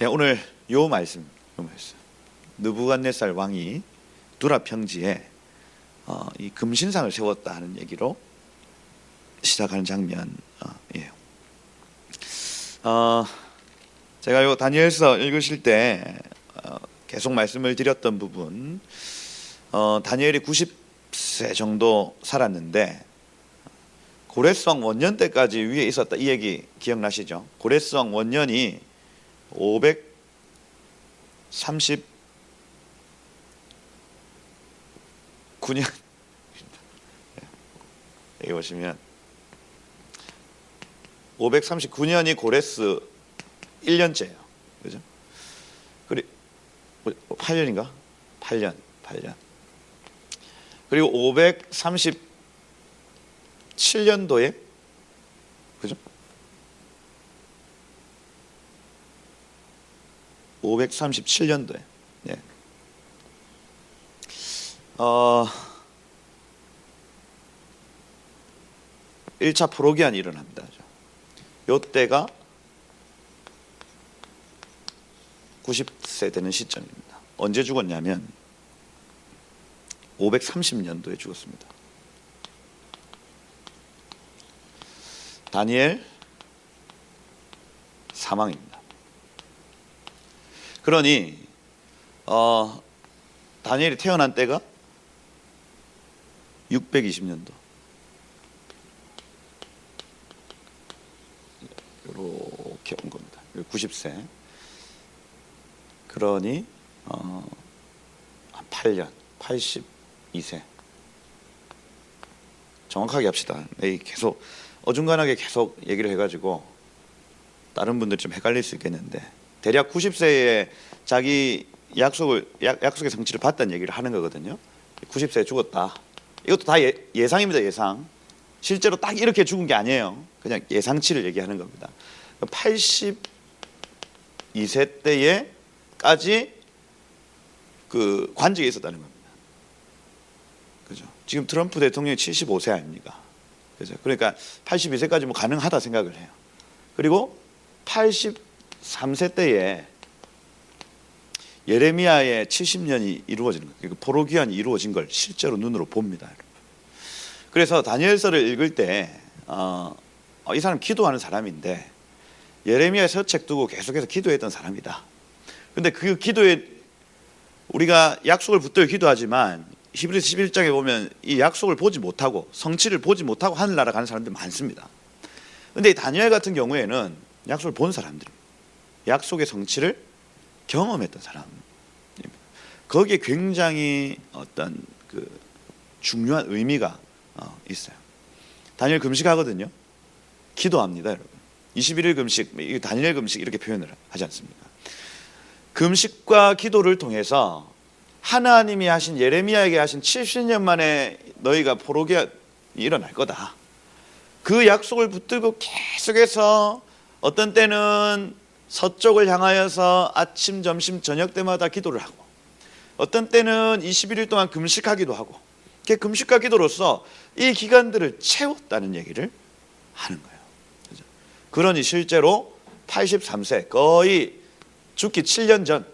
오늘 요 말씀. 느부갓네살 왕이 두라 평지에 이 금신상을 세웠다 하는 얘기로 시작하는 장면이에요. 제가 요 다니엘서 읽으실 때 계속 말씀을 드렸던 부분, 다니엘이 90세 정도 살았는데 고레스왕 원년 때까지 위에 있었다, 이 얘기 기억나시죠? 고레스왕 원년이 539년 여기 보시면 539년이 고레스 1년째예요. 그죠? 그리고 8년인가? 8년. 그리고 537년도에 그죠? 537년도에 1차 포로기한이 일어납니다. 요때가 90세 되는 시점입니다. 언제 죽었냐면 530년도에 죽었습니다. 다니엘 사망입니다. 그러니 다니엘이 태어난 때가 620년도. 이렇게 온 겁니다. 90세. 그러니 한 8년, 82세. 정확하게 합시다. 계속 어중간하게 계속 얘기를 해가지고 다른 분들이 좀 헷갈릴 수 있겠는데, 대략 90세에 자기 약속의 성취를 봤다는 얘기를 하는 거거든요. 90세에 죽었다. 이것도 다 예상입니다. 예상. 실제로 딱 이렇게 죽은 게 아니에요. 그냥 예상치를 얘기하는 겁니다. 82세 때에까지 그 관직에 있었다는 겁니다. 그죠? 지금 트럼프 대통령이 75세 아닙니까? 그죠? 그러니까 82세까지 뭐 가능하다 생각을 해요. 그리고 83세 때에 예레미야의 70년이 이루어지는 거예요. 그러니까 포로기한이 이루어진 걸 실제로 눈으로 봅니다. 그래서 다니엘서를 읽을 때 이 사람 기도하는 사람인데 예레미야의 서책 두고 계속해서 기도했던 사람이다. 근데 그 기도에 우리가 약속을 붙들고 기도하지만 히브리서 11장에 보면 이 약속을 보지 못하고 성취를 보지 못하고 하늘나라 가는 사람들 많습니다. 근데 이 다니엘 같은 경우에는 약속을 본 사람들입니다. 약속의 성취를 경험했던 사람입니다. 거기에 굉장히 어떤 그 중요한 의미가 있어요. 다니엘 금식하거든요. 기도합니다, 여러분. 21일 금식, 다니엘 금식 이렇게 표현을 하지 않습니까? 금식과 기도를 통해서 하나님이 하신, 예레미야에게 하신 70년 만에 너희가 포로기한이 일어날 거다. 그 약속을 붙들고 계속해서 어떤 때는 서쪽을 향하여서 아침, 점심, 저녁 때마다 기도를 하고, 어떤 때는 21일 동안 금식하기도 하고, 그 금식과 기도로서 이 기간들을 채웠다는 얘기를 하는 거예요. 그죠? 그러니 실제로 83세, 거의 죽기 7년 전,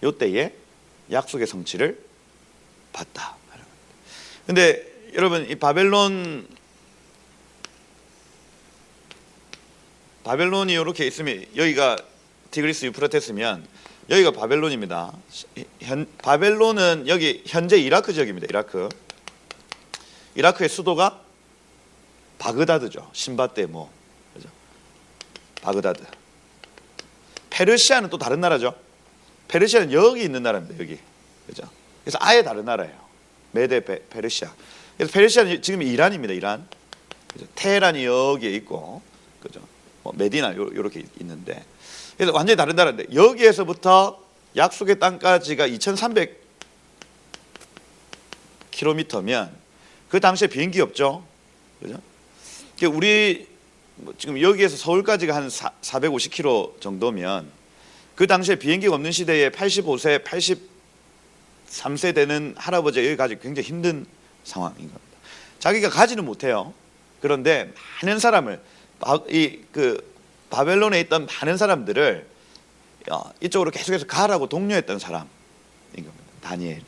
요때에 약속의 성취를 봤다. 근데 여러분, 이 바벨론이 이렇게 있으면, 여기가 티그리스 유프라테스면 여기가 바벨론입니다. 바벨론은 여기 현재 이라크 지역입니다. 이라크의 수도가 바그다드죠. 신바떼 그죠? 바그다드. 페르시아는 또 다른 나라죠. 페르시아는 여기 있는 나라입니다. 여기. 그죠? 그래서 아예 다른 나라예요. 메데 페르시아. 그래서 페르시아는 지금 이란입니다. 이란. 그죠? 테헤란이 여기에 있고, 그죠? 메디나 요렇게 있는데, 그래서 완전히 다른 나라인데, 여기에서부터 약속의 땅까지가 2300km면 그 당시에 비행기 없죠. 그죠? 우리 지금 여기에서 서울까지가 한 450km 정도면 그 당시에 비행기가 없는 시대에 85세, 83세 되는 할아버지가 여기 가기 굉장히 힘든 상황인 겁니다. 자기가 가지는 못해요. 그런데 많은 사람을, 바벨론에 있던 많은 사람들을 이쪽으로 계속해서 가라고 독려했던 사람인 겁니다. 다니엘이.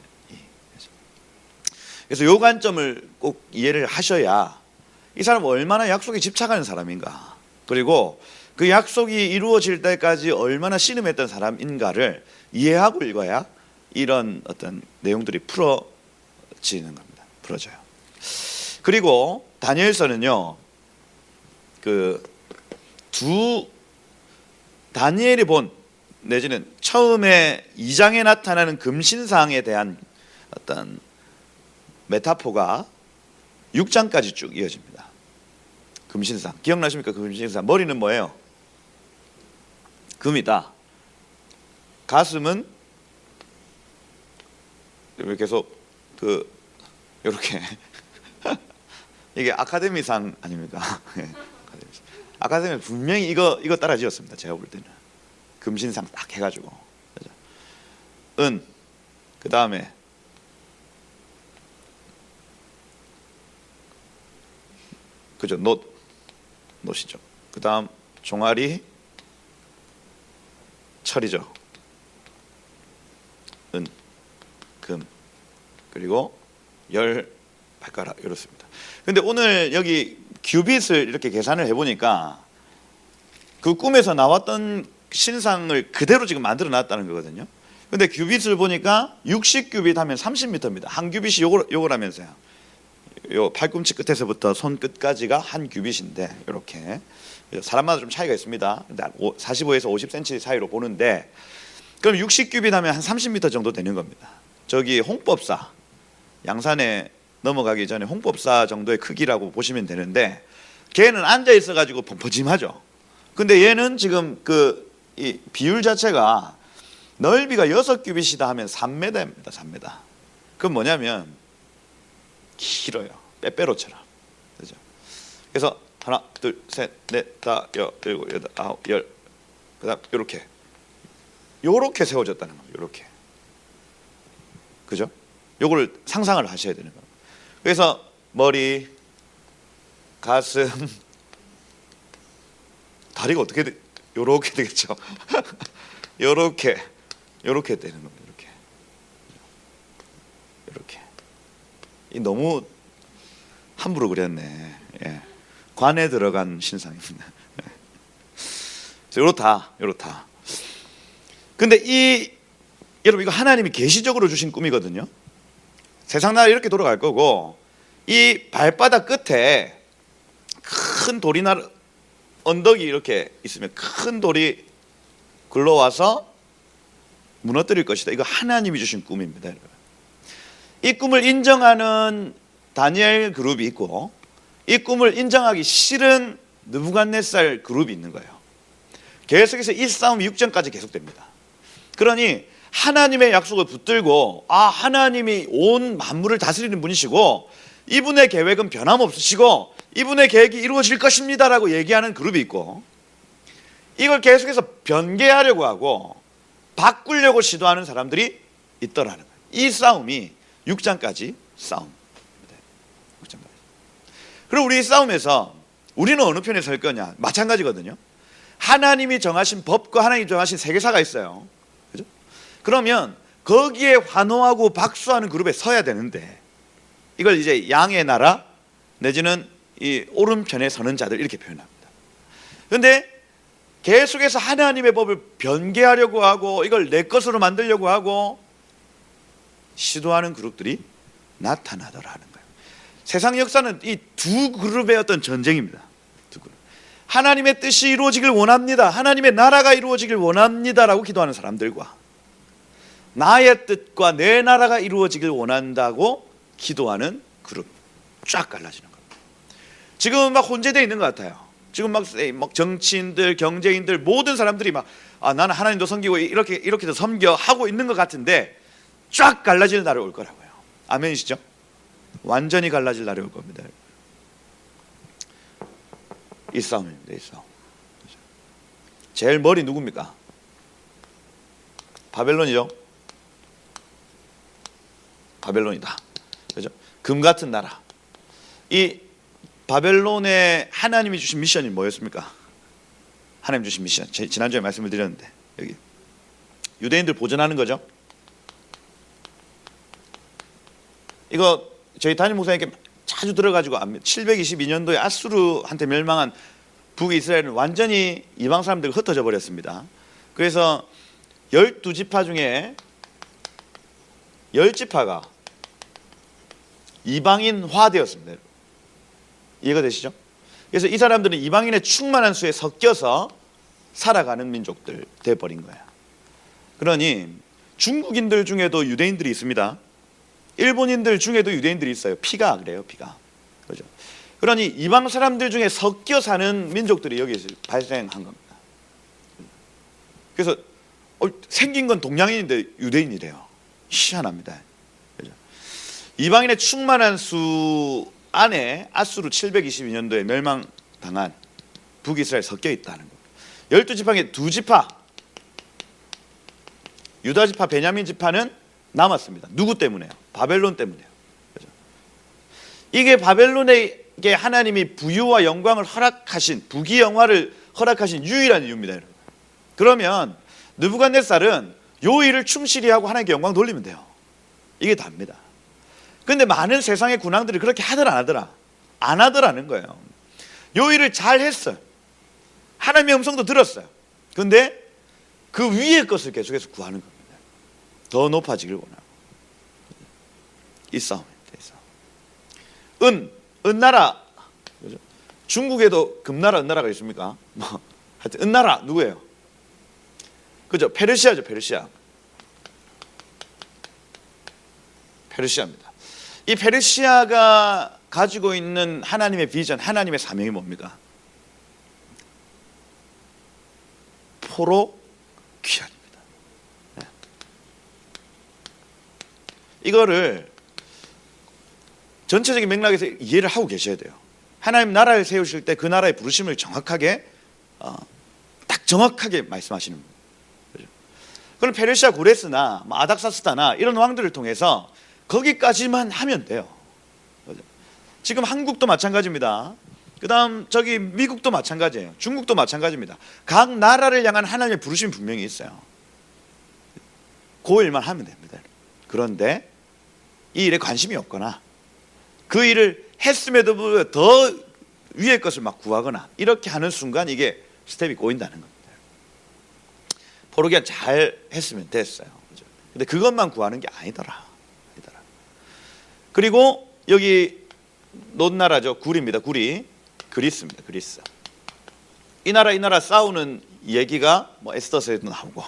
그래서 이 관점을 꼭 이해를 하셔야 이 사람은 얼마나 약속에 집착하는 사람인가, 그리고 그 약속이 이루어질 때까지 얼마나 신음했던 사람인가를 이해하고 읽어야 이런 어떤 내용들이 풀어지는 겁니다. 풀어져요. 그리고 다니엘서는요, 다니엘이 본, 내지는 처음에 2장에 나타나는 금신상에 대한 어떤 메타포가 6장까지 쭉 이어집니다. 금신상 기억나십니까? 그 금신상 머리는 뭐예요? 금이다. 가슴은 계속 이렇게 이게 아카데미상 아닙니까? 아카데미 분명히 이거 따라 지었습니다. 제가 볼 때는 금신상 딱 해가지고 그 다음에 그죠? 노시죠. 그 다음 종아리 철이죠. 금, 그리고 열 발가락, 이렇습니다. 근데 오늘 여기 규빗을 이렇게 계산을 해보니까 그 꿈에서 나왔던 신상을 그대로 지금 만들어 놨다는 거거든요. 근데 규빗을 보니까 60규빗 하면 30m입니다. 한 규빗이 요거라면서요. 요 팔꿈치 끝에서부터 손 끝까지가 한 규빗인데, 이렇게 사람마다 좀 차이가 있습니다. 45에서 50cm 사이로 보는데, 그럼 60규빗 하면 한 30m 정도 되는 겁니다. 저기 홍법사, 양산에 넘어가기 전에 홍법사 정도의 크기라고 보시면 되는데, 걔는 앉아 있어 가지고 펑퍼짐하죠. 근데 얘는 지금 이 비율 자체가 넓이가 6규빗이다 하면 3m입니다. 3m. 그건 뭐냐면 길어요. 빼빼로처럼. 그죠? 그래서 하나, 둘, 셋, 넷, 다, 일곱, 여덟, 아홉, 열. 그다음 요렇게 세워졌다는 거예요. 요렇게. 그죠? 요거를 상상을 하셔야 되는 거예요. 그래서 머리, 가슴, 다리가 어떻게 요렇게 되겠죠? 요렇게 되는 겁니다. 이렇게. 이 너무 함부로 그렸네. 예. 관에 들어간 신상입니다. 요렇다. 근데 여러분, 이거 하나님이 계시적으로 주신 꿈이거든요. 세상 나라 이렇게 돌아갈 거고, 이 발바닥 끝에 큰 돌이나 언덕이 이렇게 있으면 큰 돌이 굴러와서 무너뜨릴 것이다. 이거 하나님이 주신 꿈입니다. 이 꿈을 인정하는 다니엘 그룹이 있고, 이 꿈을 인정하기 싫은 느부갓네살 그룹이 있는 거예요. 계속해서 이 싸움이 6장까지 계속됩니다. 그러니 하나님의 약속을 붙들고, 하나님이 온 만물을 다스리는 분이시고 이분의 계획은 변함없으시고 이분의 계획이 이루어질 것입니다라고 얘기하는 그룹이 있고, 이걸 계속해서 변개하려고 하고 바꾸려고 시도하는 사람들이 있더라는 거예요. 이 싸움이 6장까지 싸움입니다. 6장까지. 그리고 우리 이 싸움에서 우리는 어느 편에 설 거냐? 마찬가지거든요. 하나님이 정하신 법과 하나님이 정하신 세계사가 있어요. 그죠? 그러면 거기에 환호하고 박수하는 그룹에 서야 되는데, 이걸 이제 양의 나라 내지는 이 오른편에 서는 자들, 이렇게 표현합니다. 그런데 계속해서 하나님의 법을 변개하려고 하고 이걸 내 것으로 만들려고 하고 시도하는 그룹들이 나타나더라는 거예요. 세상 역사는 이 두 그룹의 어떤 전쟁입니다. 두 그룹. 하나님의 뜻이 이루어지길 원합니다, 하나님의 나라가 이루어지길 원합니다라고 기도하는 사람들과, 나의 뜻과 내 나라가 이루어지길 원한다고 기도하는 그룹, 쫙 갈라지는 겁니다. 지금은 막 혼재되어 있는 것 같아요. 지금 막 정치인들, 경제인들, 모든 사람들이 막 나는 하나님도 섬기고 이렇게도 섬겨 하고 있는 것 같은데, 쫙 갈라지는 날이 올 거라고요. 아멘이시죠? 완전히 갈라질 날이 올 겁니다. 이 싸움입니다. 이 싸움. 제일 머리 누굽니까? 바벨론이죠. 바벨론이다. 그죠? 금 같은 나라. 이 바벨론에 하나님이 주신 미션이 뭐였습니까? 하나님 주신 미션. 지난주에 말씀을 드렸는데, 여기 유대인들 보존하는 거죠. 이거 저희 담임 목사님께 자주 들어가지고 압니다. 722년도에 아수르한테 멸망한 북이스라엘은 완전히 이방 사람들과 흩어져 버렸습니다. 그래서 12지파 중에 10지파가 이방인화되었습니다. 이해가 되시죠? 그래서 이 사람들은 이방인의 충만한 수에 섞여서 살아가는 민족들 돼버린 거야. 그러니 중국인들 중에도 유대인들이 있습니다. 일본인들 중에도 유대인들이 있어요. 피가 그래요, 피가. 그렇죠? 그러니 이방 사람들 중에 섞여 사는 민족들이 여기서 발생한 겁니다. 그래서 생긴 건 동양인인데 유대인이래요. 희한합니다. 그렇죠? 이방인의 충만한 수 안에 아수르 722년도에 멸망당한 북이스라엘 섞여 있다는 겁니다. 12지파의 2지파, 유다지파, 베냐민지파는 남았습니다. 누구 때문에요? 바벨론 때문에요. 그렇죠? 이게 바벨론에게 하나님이 부유와 영광을 허락하신, 부귀영화를 허락하신 유일한 이유입니다. 여러분. 그러면 느부갓네살은 요 일을 충실히 하고 하나님께 영광 돌리면 돼요. 이게 답니다. 근데 많은 세상의 군왕들이 그렇게 하더라 안 하더라? 안 하더라는 거예요. 요 일을 잘 했어요. 하나님의 음성도 들었어요. 근데 그 위의 것을 계속해서 구하는 겁니다. 더 높아지길 원하고. 이 싸움입니다. 은나라. 그죠? 중국에도 금나라, 은나라가 있습니까? 뭐 하여튼 은나라 누구예요? 그죠? 페르시아죠, 페르시아. 페르시아입니다. 이 페르시아가 가지고 있는 하나님의 비전, 하나님의 사명이 뭡니까? 포로 귀환입니다. 네. 이거를 전체적인 맥락에서 이해를 하고 계셔야 돼요. 하나님 나라를 세우실 때 그 나라의 부르심을 정확하게 딱 정확하게 말씀하시는 거죠. 그럼 페르시아 구레스나 아닥사스다나 이런 왕들을 통해서 거기까지만 하면 돼요. 그죠? 지금 한국도 마찬가지입니다. 그 다음 저기 미국도 마찬가지예요. 중국도 마찬가지입니다. 각 나라를 향한 하나님의 부르심이 분명히 있어요. 그 일만 하면 됩니다. 그런데 이 일에 관심이 없거나 그 일을 했음에도 불구하고 더 위의 것을 막 구하거나 이렇게 하는 순간 이게 스텝이 꼬인다는 겁니다. 포로기한 잘 했으면 됐어요. 그죠? 근데 그것만 구하는 게 아니더라. 그리고 여기 논나라죠. 굴입니다. 굴이 그리스입니다. 그리스. 이 나라 싸우는 얘기가 뭐 에스더서에도 나오고,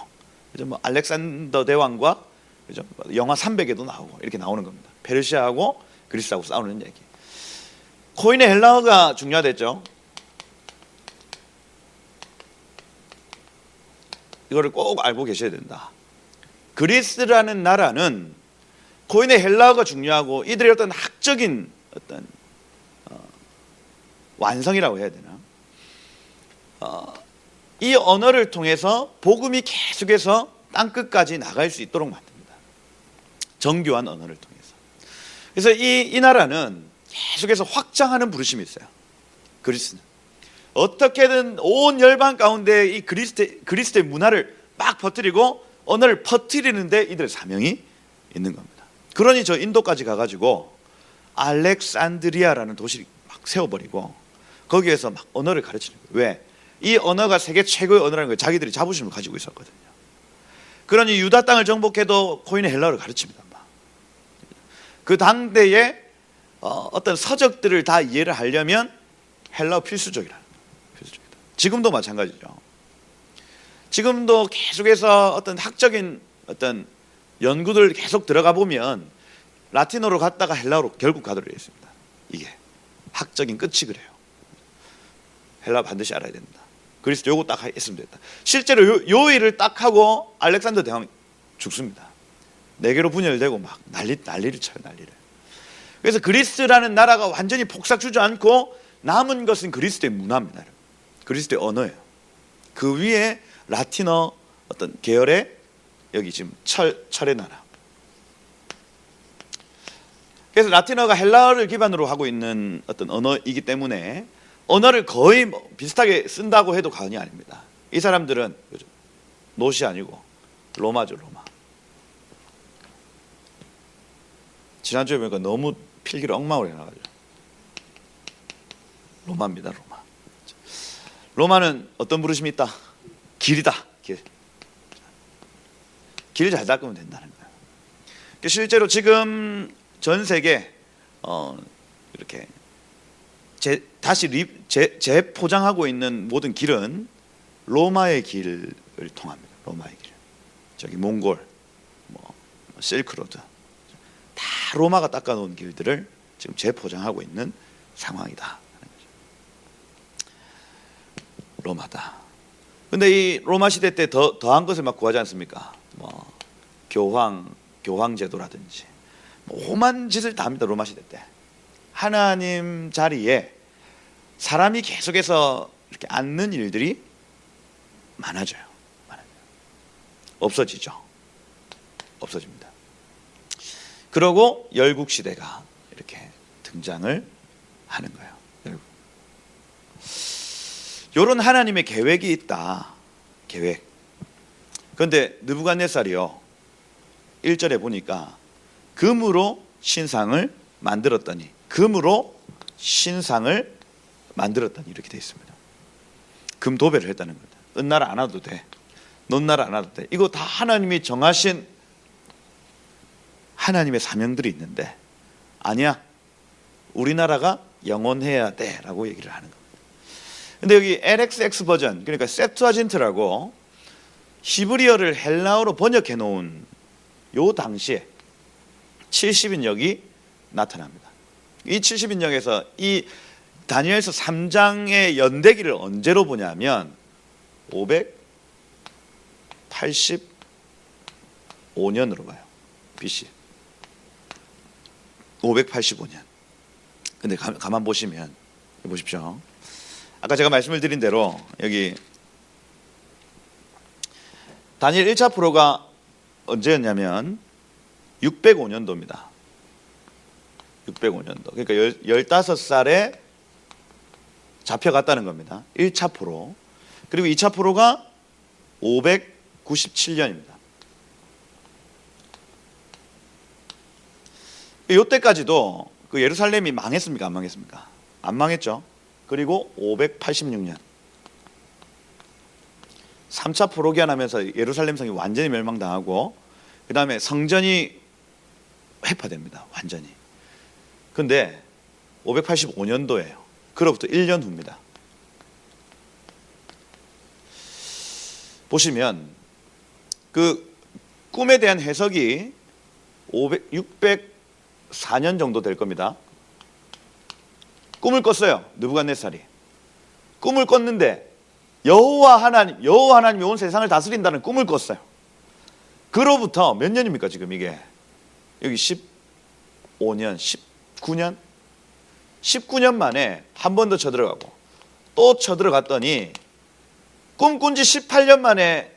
그죠? 뭐 알렉산더 대왕과 그죠? 영화 300에도 나오고 이렇게 나오는 겁니다. 페르시아하고 그리스하고 싸우는 얘기. 코인의 헬라어가 중요하댔죠. 이거를 꼭 알고 계셔야 된다. 그리스라는 나라는 코인의 헬라어가 중요하고 이들의 어떤 학적인 어떤 완성이라고 해야 되나? 이 언어를 통해서 복음이 계속해서 땅끝까지 나갈 수 있도록 만듭니다. 정교한 언어를 통해서. 그래서 이 나라는 계속해서 확장하는 부르심이 있어요. 그리스는 어떻게든 온 열방 가운데 이 그리스의 문화를 막 퍼뜨리고 언어를 퍼뜨리는데 이들의 사명이 있는 겁니다. 그러니 저 인도까지 가가지고 알렉산드리아라는 도시를 막 세워버리고 거기에서 막 언어를 가르치는 거예요. 왜? 이 언어가 세계 최고의 언어라는 걸 자기들이 자부심을 가지고 있었거든요. 그러니 유다 땅을 정복해도 코인의 헬라어를 가르칩니다. 그 당대에 어떤 서적들을 다 이해를 하려면 헬라어 필수적이라는 거예요. 필수적이다. 지금도 마찬가지죠. 지금도 계속해서 어떤 학적인 어떤 연구들 계속 들어가 보면 라틴어로 갔다가 헬라어로 결국 가도록 되어 있습니다. 이게 학적인 끝이 그래요. 헬라어 반드시 알아야 된다. 그리스도 요거 딱 했으면 됐다. 실제로 요 일을 딱 하고 알렉산더 대왕 죽습니다. 네 개로 분열되고 막 난리를 쳐요. 난리를. 그래서 그리스라는 나라가 완전히 폭삭 주저앉고 남은 것은 그리스도의 문화입니다. 그리스도의 언어예요. 그 위에 라틴어 어떤 계열의 여기 지금 철의 나라. 그래서 라틴어가 헬라어를 기반으로 하고 있는 어떤 언어이기 때문에 언어를 거의 뭐 비슷하게 쓴다고 해도 과언이 아닙니다. 이 사람들은 노시 아니고 로마죠, 로마. 지난주에 보니까 너무 필기를 엉망으로 해놔가지고 로마입니다, 로마. 로마는 어떤 부르심이 있다? 길이다, 길. 길을 잘 닦으면 된다는 거예요. 실제로 지금 전 세계 이렇게 다시 재포장하고 있는 모든 길은 로마의 길을 통합니다. 로마의 길. 저기 몽골, 뭐 실크로드, 다 로마가 닦아놓은 길들을 지금 재포장하고 있는 상황이다. 로마다. 근데 이 로마 시대 때 더한 것을 막 구하지 않습니까? 뭐 교황 제도라든지 뭐 오만 짓을 다 합니다. 로마 시대 때 하나님 자리에 사람이 계속해서 이렇게 앉는 일들이 많아져요. 없어지죠. 없어집니다. 그러고 열국 시대가 이렇게 등장을 하는 거예요. 이런 하나님의 계획이 있다. 계획. 그런데 느부갓네살이요 1절에 보니까 금으로 신상을 만들었더니, 금으로 신상을 만들었더니 이렇게 되어 있습니다. 금 도배를 했다는 겁니다. 은나라 안 와도 돼, 논나라 안 와도 돼. 이거 다 하나님이 정하신 하나님의 사명들이 있는데, 아니야, 우리나라가 영원해야 돼 라고 얘기를 하는 겁니다. 근데 여기 LXX 버전, 그러니까 셉투아진트라고 히브리어를 헬라어로 번역해 놓은 요 당시에 70인역이 나타납니다. 이 70인역에서 이 다니엘서 3장의 연대기를 언제로 보냐면 585년으로 봐요. BC 585년. 근데 가만 보시면 보십시오. 아까 제가 말씀을 드린 대로 여기 다니엘 1차 포로가 언제였냐면 605년도입니다. 605년도. 그러니까 15살에 잡혀갔다는 겁니다. 1차 포로. 그리고 2차 포로가 597년입니다. 이때까지도 그 예루살렘이 망했습니까? 안 망했습니까? 안 망했죠. 그리고 586년 3차 포로기한 하면서 예루살렘 성이 완전히 멸망당하고 그 다음에 성전이 회파됩니다. 완전히. 근데 585년도예요. 그로부터 1년 후입니다. 보시면 그 꿈에 대한 해석이 604년 정도 될 겁니다. 꿈을 꿨어요. 느부갓네살이. 꿈을 꿨는데 여호와 하나님이 온 세상을 다스린다는 꿈을 꿨어요. 그로부터 몇 년입니까 지금 이게? 여기 15년, 19년? 19년 만에 한 번 더 쳐들어가고 또 쳐들어갔더니 꿈꾼 지 18년 만에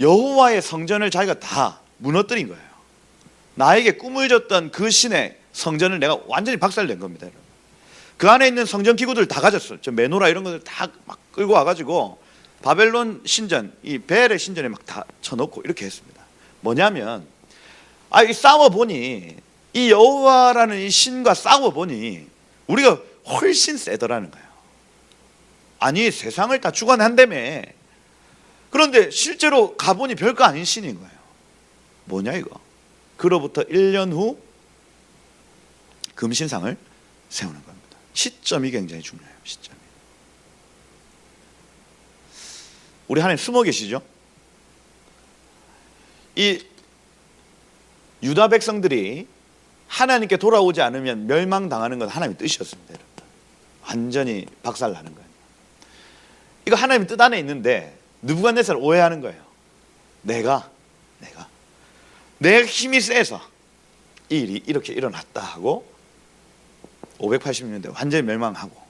여호와의 성전을 자기가 다 무너뜨린 거예요. 나에게 꿈을 줬던 그 신의 성전을 내가 완전히 박살낸 겁니다. 그 안에 있는 성전 기구들 다 가졌어요. 저 메노라 이런 것들 다 막 끌고 와가지고 바벨론 신전, 이 벨의 신전에 막 다 쳐놓고 이렇게 했습니다. 뭐냐면 이 싸워보니 이 여호와라는 이 신과 싸워보니 우리가 훨씬 세더라는 거예요. 아니 세상을 다 주관한다며. 그런데 실제로 가보니 별거 아닌 신인 거예요. 뭐냐 이거. 그로부터 1년 후 금신상을 세우는 겁니다. 시점이 굉장히 중요해요. 시점이. 우리 하나님 숨어 계시죠? 이 유다 백성들이 하나님께 돌아오지 않으면 멸망당하는 건 하나님의 뜻이었습니다. 여러분. 완전히 박살나는 거예요. 이거 하나님의 뜻 안에 있는데 느부갓네살 오해하는 거예요. 내가 내 힘이 세서 이 일이 이렇게 일어났다 하고 586년대 완전히 멸망하고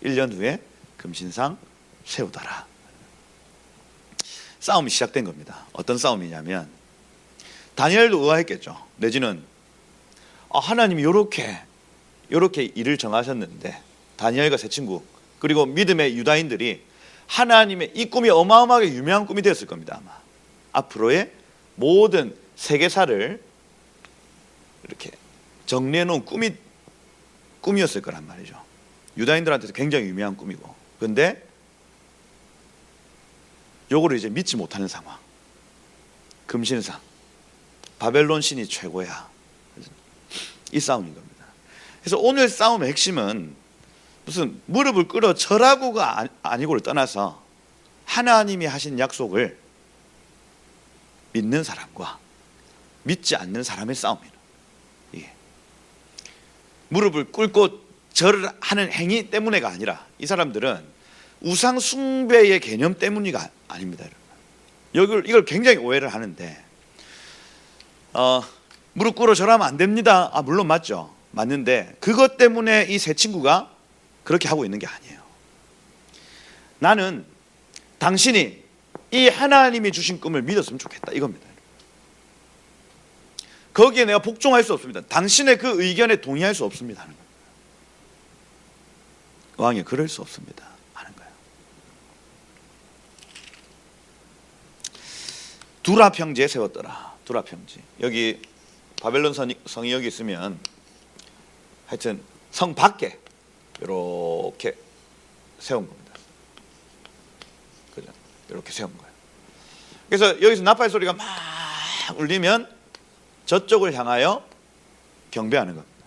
1년 후에 금신상 세우더라. 싸움이 시작된 겁니다. 어떤 싸움이냐면 다니엘도 의아했겠죠. 내지는 하나님이 이렇게 일을 정하셨는데 다니엘과 세 친구 그리고 믿음의 유다인들이 하나님의 이 꿈이 어마어마하게 유명한 꿈이 되었을 겁니다. 아마 앞으로의 모든 세계사를 이렇게 정리해 놓은 꿈이었을 거란 말이죠. 유다인들한테도 굉장히 유명한 꿈이고. 그런데 요거를 이제 믿지 못하는 상황. 금신상, 바벨론 신이 최고야. 이 싸움인 겁니다. 그래서 오늘 싸움의 핵심은 무슨 무릎을 꿇어 절하고가 아니고를 떠나서 하나님이 하신 약속을 믿는 사람과 믿지 않는 사람의 싸움이에요. 예. 무릎을 꿇고 절을 하는 행위 때문에가 아니라 이 사람들은 우상 숭배의 개념 때문이가 아닙니다. 이걸 굉장히 오해를 하는데 무릎 꿇어 절하면 안 됩니다. 물론 맞죠. 맞는데 그것 때문에 이 세 친구가 그렇게 하고 있는 게 아니에요. 나는 당신이 이 하나님이 주신 꿈을 믿었으면 좋겠다 이겁니다. 거기에 내가 복종할 수 없습니다. 당신의 그 의견에 동의할 수 없습니다 하는 거예요. 왕이 그럴 수 없습니다 하는 거예요. 두라 평지에 세웠더라. 두라 평지. 여기 바벨론 성이 여기 있으면 하여튼 성 밖에 이렇게 세운 겁니다. 그죠? 이렇게 세운 거예요. 그래서 여기서 나팔 소리가 막 울리면 저쪽을 향하여 경배하는 겁니다.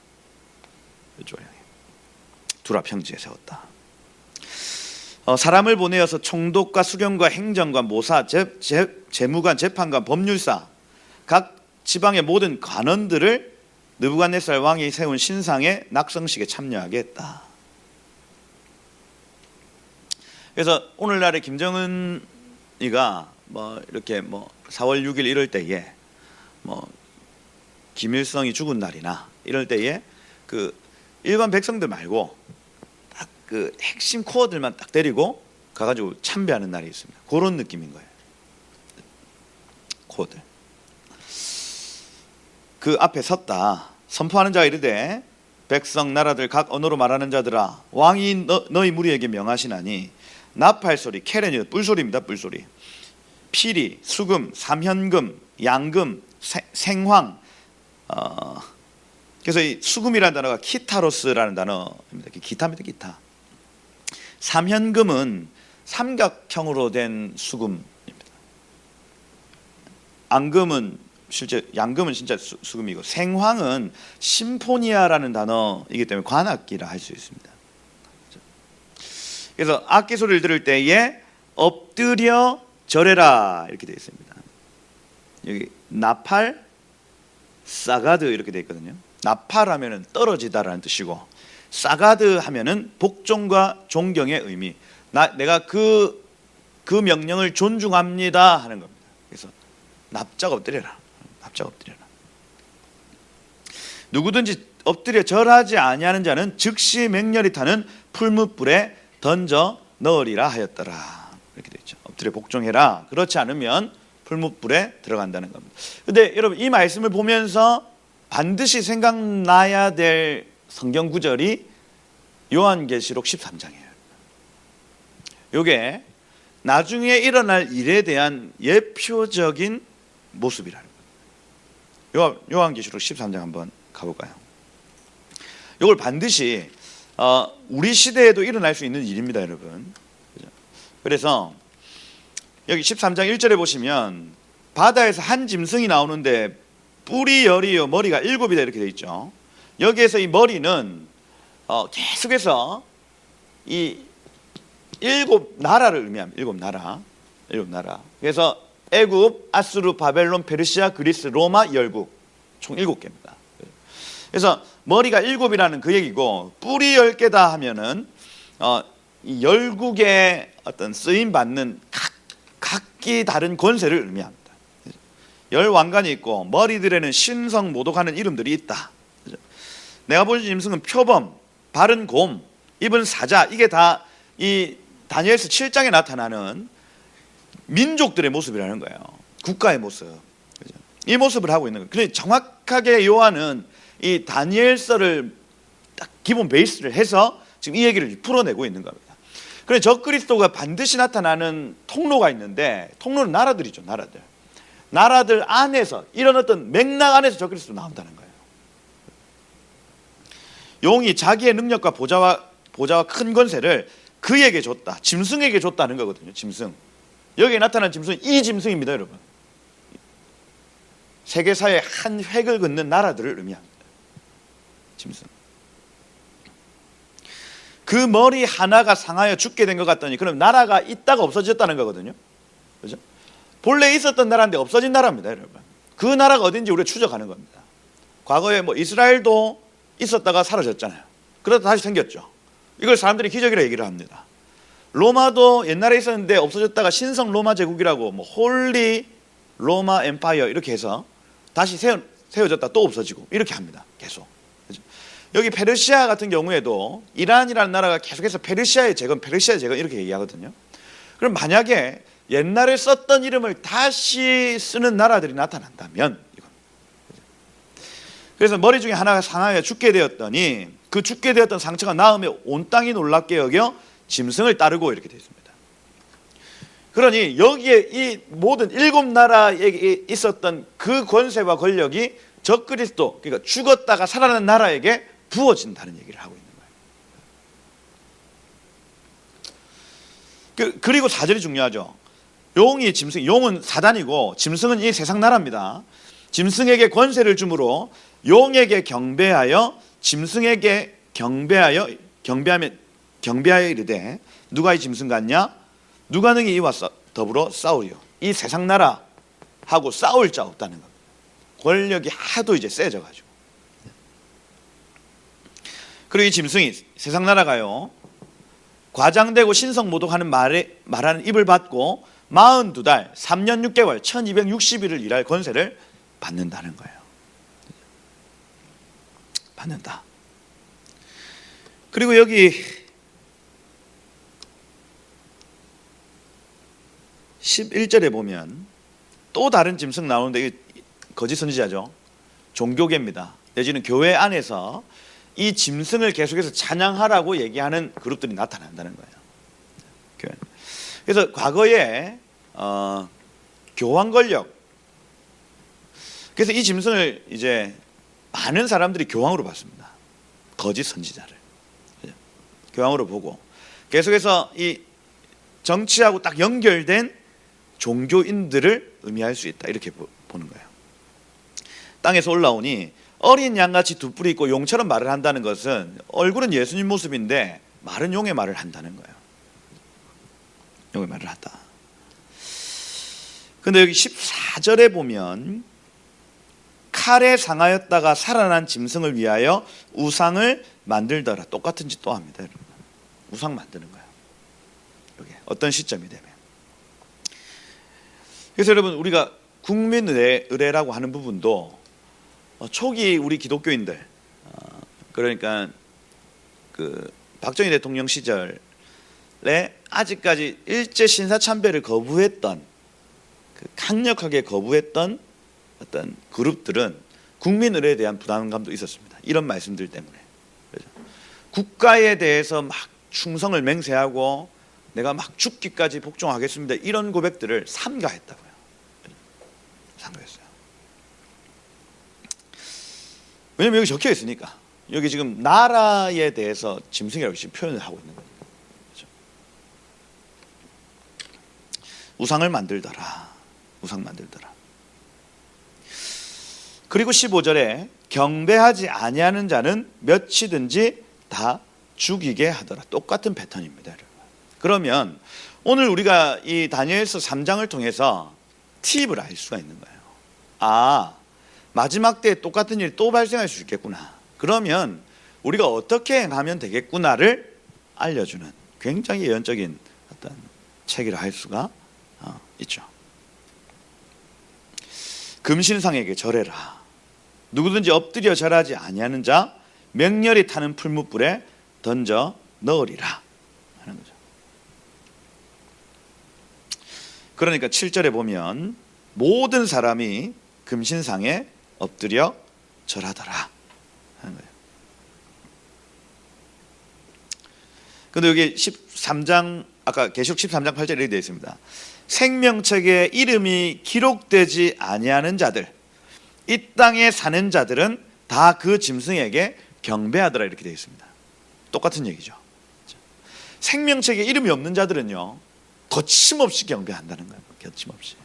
이쪽을 향해. 두라 평지에 세웠다. 사람을 보내어서 총독과 수경과 행정과 모사, 재무관, 재판관, 법률사 각 지방의 모든 관원들을 느부갓네살 왕이 세운 신상의 낙성식에 참여하게 했다. 그래서 오늘날의 김정은이가 이렇게 4월 6일 이럴 때에 김일성이 죽은 날이나 이럴 때에 그 일반 백성들 말고 딱 그 핵심 코어들만 딱 데리고 가가지고 참배하는 날이 있습니다. 그런 느낌인 거예요. 코어들. 그 앞에 섰다. 선포하는 자가 이르되 백성 나라들 각 언어로 말하는 자들아 왕이 너희 무리에게 명하시나니 나팔 소리, 케렌이 뿔소리입니다. 뿔소리. 피리, 수금, 삼현금, 양금, 생황. 그래서 이 수금이라는 단어가 키타로스라는 단어입니다. 기타입니다. 기타. 삼현금은 삼각형으로 된 수금입니다. 양금은 진짜 수금이고 생황은 심포니아라는 단어이기 때문에 관악기라 할 수 있습니다. 그래서 악기 소리를 들을 때에 엎드려 절해라 이렇게 되어 있습니다. 여기 나팔, 사가드 이렇게 되어 있거든요. 나팔 하면은 떨어지다라는 뜻이고 사가드 하면은 복종과 존경의 의미. 내가 그 명령을 존중합니다 하는 겁니다. 그래서 납작 엎드려라. 납작 엎드려라. 누구든지 엎드려 절하지 아니하는 자는 즉시 맹렬히 타는 풀무불에 던져 넣으리라 하였더라. 이렇게 되어 있죠. 엎드려 복종해라. 그렇지 않으면 풀무불에 들어간다는 겁니다. 근데 여러분 이 말씀을 보면서 반드시 생각나야 될 성경 구절이 요한계시록 13장이에요. 이게 나중에 일어날 일에 대한 예표적인 모습이라는 거예요. 요한계시록 13장 한번 가볼까요? 이걸 반드시 우리 시대에도 일어날 수 있는 일입니다, 여러분. 그래서 여기 13장 1절에 보시면 바다에서 한 짐승이 나오는데 뿔이 열이요 머리가 7이다 이렇게 되어 있죠. 여기에서 이 머리는 계속해서 이 7나라를 의미합니다. 7나라. 그래서 애굽, 아수르, 바벨론, 페르시아, 그리스, 로마, 열국 총 7개입니다. 그래서 머리가 7이라는 그 얘기고 뿔이 10개다 하면은 이 열국의 어떤 쓰임 받는 각기 다른 권세를 의미합니다. 10왕관이 있고 머리들에는 신성 모독하는 이름들이 있다. 내가 본 짐승은 표범, 발은 곰, 입은 사자. 이게 다 이 다니엘서 7장에 나타나는 민족들의 모습이라는 거예요. 국가의 모습. 이 모습을 하고 있는 거예요. 그런데 정확하게 요한은 이 다니엘서를 딱 기본 베이스를 해서 지금 이 얘기를 풀어내고 있는 겁니다. 그런데 적그리스도가 반드시 나타나는 통로가 있는데 통로는 나라들이죠. 나라들. 나라들 안에서 이런 어떤 맥락 안에서 적그리스도 나온다는 거예요. 용이 자기의 능력과 보좌와 큰 권세를 그에게 줬다. 짐승에게 줬다는 거거든요. 짐승. 여기에 나타난 짐승은 이 짐승입니다, 여러분. 세계사의 한 획을 긋는 나라들을 의미합니다. 짐승. 그 머리 하나가 상하여 죽게 된 것 같더니 그럼 나라가 있다가 없어졌다는 거거든요. 그죠? 본래 있었던 나라인데 없어진 나라입니다, 여러분. 그 나라가 어딘지 우리가 추적하는 겁니다. 과거에 뭐 이스라엘도 있었다가 사라졌잖아요. 그러다 다시 생겼죠. 이걸 사람들이 기적이라 얘기를 합니다. 로마도 옛날에 있었는데 없어졌다가 신성 로마 제국이라고 뭐 홀리 로마 엠파이어 이렇게 해서 다시 세워졌다 또 없어지고 이렇게 합니다. 계속. 그죠? 여기 페르시아 같은 경우에도 이란이라는 나라가 계속해서 페르시아의 재건 이렇게 얘기하거든요. 그럼 만약에 옛날에 썼던 이름을 다시 쓰는 나라들이 나타난다면 이건. 그래서 머리 중에 하나가 상하여 죽게 되었더니 그 죽게 되었던 상처가 나음에 온 땅이 놀랍게 여겨 짐승을 따르고 이렇게 되어 있습니다. 그러니 여기에 이 모든 7나라에 있었던 그 권세와 권력이 적그리스도, 그러니까 죽었다가 살아난 나라에게 부어진다는 얘기를 하고 있는 거예요. 그리고 4절이 중요하죠. 용이 짐승, 용은 사단이고 짐승은 이 세상 나라입니다. 짐승에게 권세를 주므로 용에게 경배하여 짐승에게 경배하며 이르되 누가 이 짐승 같냐? 누가 능히 이와 더불어 싸우리요? 이 세상 나라하고 싸울 자 없다는 겁니다. 권력이 하도 이제 세져가지고. 그리고 이 짐승이 세상 나라가요 과장되고 신성모독하는 말하는 입을 받고 42달 3년 6개월 1260일을 일할 권세를 받는다는 거예요. 받는다. 그리고 여기 11절에 보면 또 다른 짐승 나오는데 거짓 선지자죠. 종교계입니다. 내지는 교회 안에서 이 짐승을 계속해서 찬양하라고 얘기하는 그룹들이 나타난다는 거예요. 그래서 과거에 교황 권력, 그래서 이 짐승을 이제 많은 사람들이 교황으로 봤습니다. 거짓 선지자를 교황으로 보고 계속해서 이 정치하고 딱 연결된 종교인들을 의미할 수 있다 이렇게 보는 거예요. 땅에서 올라오니 어린 양같이 두 뿔이 있고 용처럼 말을 한다는 것은 얼굴은 예수님 모습인데 말은 용의 말을 한다는 거예요. 용의 말을 한다. 근데 여기 14절에 보면 칼에 상하였다가 살아난 짐승을 위하여 우상을 만들더라. 똑같은 짓 또 합니다, 여러분. 우상 만드는 거예요. 여기 어떤 시점이 되면. 그래서 여러분 우리가 국민의례라고 하는 부분도 초기 우리 기독교인들 그러니까 그 박정희 대통령 시절에 아직까지 일제 신사참배를 거부했던 강력하게 거부했던 어떤 그룹들은 국민의례에 대한 부담감도 있었습니다. 이런 말씀들 때문에. 그렇죠? 국가에 대해서 막 충성을 맹세하고 내가 막 죽기까지 복종하겠습니다. 이런 고백들을 삼가했다고요. 삼가했어요. 왜냐면 여기 적혀 있으니까. 여기 지금 나라에 대해서 짐승이라고 지금 표현을 하고 있는 거니까. 그렇죠? 우상을 만들더라. 우상 만들더라. 그리고 15절에 경배하지 아니하는 자는 몇이든지 다 죽이게 하더라. 똑같은 패턴입니다, 여러분. 그러면 오늘 우리가 이 다니엘서 3장을 통해서 팁을 알 수가 있는 거예요. 아, 마지막 때에 똑같은 일이 또 발생할 수 있겠구나. 그러면 우리가 어떻게 행하면 되겠구나를 알려주는 굉장히 예언적인 어떤 책이라 할 수가 있죠. 금신상에게 절해라. 누구든지 엎드려 절하지 아니하는 자 맹렬히 타는 풀무불에 던져 넣으리라 하는 거죠. 그러니까 7절에 보면 모든 사람이 금신상에 엎드려 절하더라 하는 거예요. 근데 여기 13장 아까 계시록 13장 8절에 이렇게 되어 있습니다. 생명책에 이름이 기록되지 아니하는 자들, 이 땅에 사는 자들은 다 그 짐승에게 경배하더라 이렇게 되어 있습니다. 똑같은 얘기죠. 생명책에 이름이 없는 자들은요 거침없이 경배한다는 거예요. 거침없이.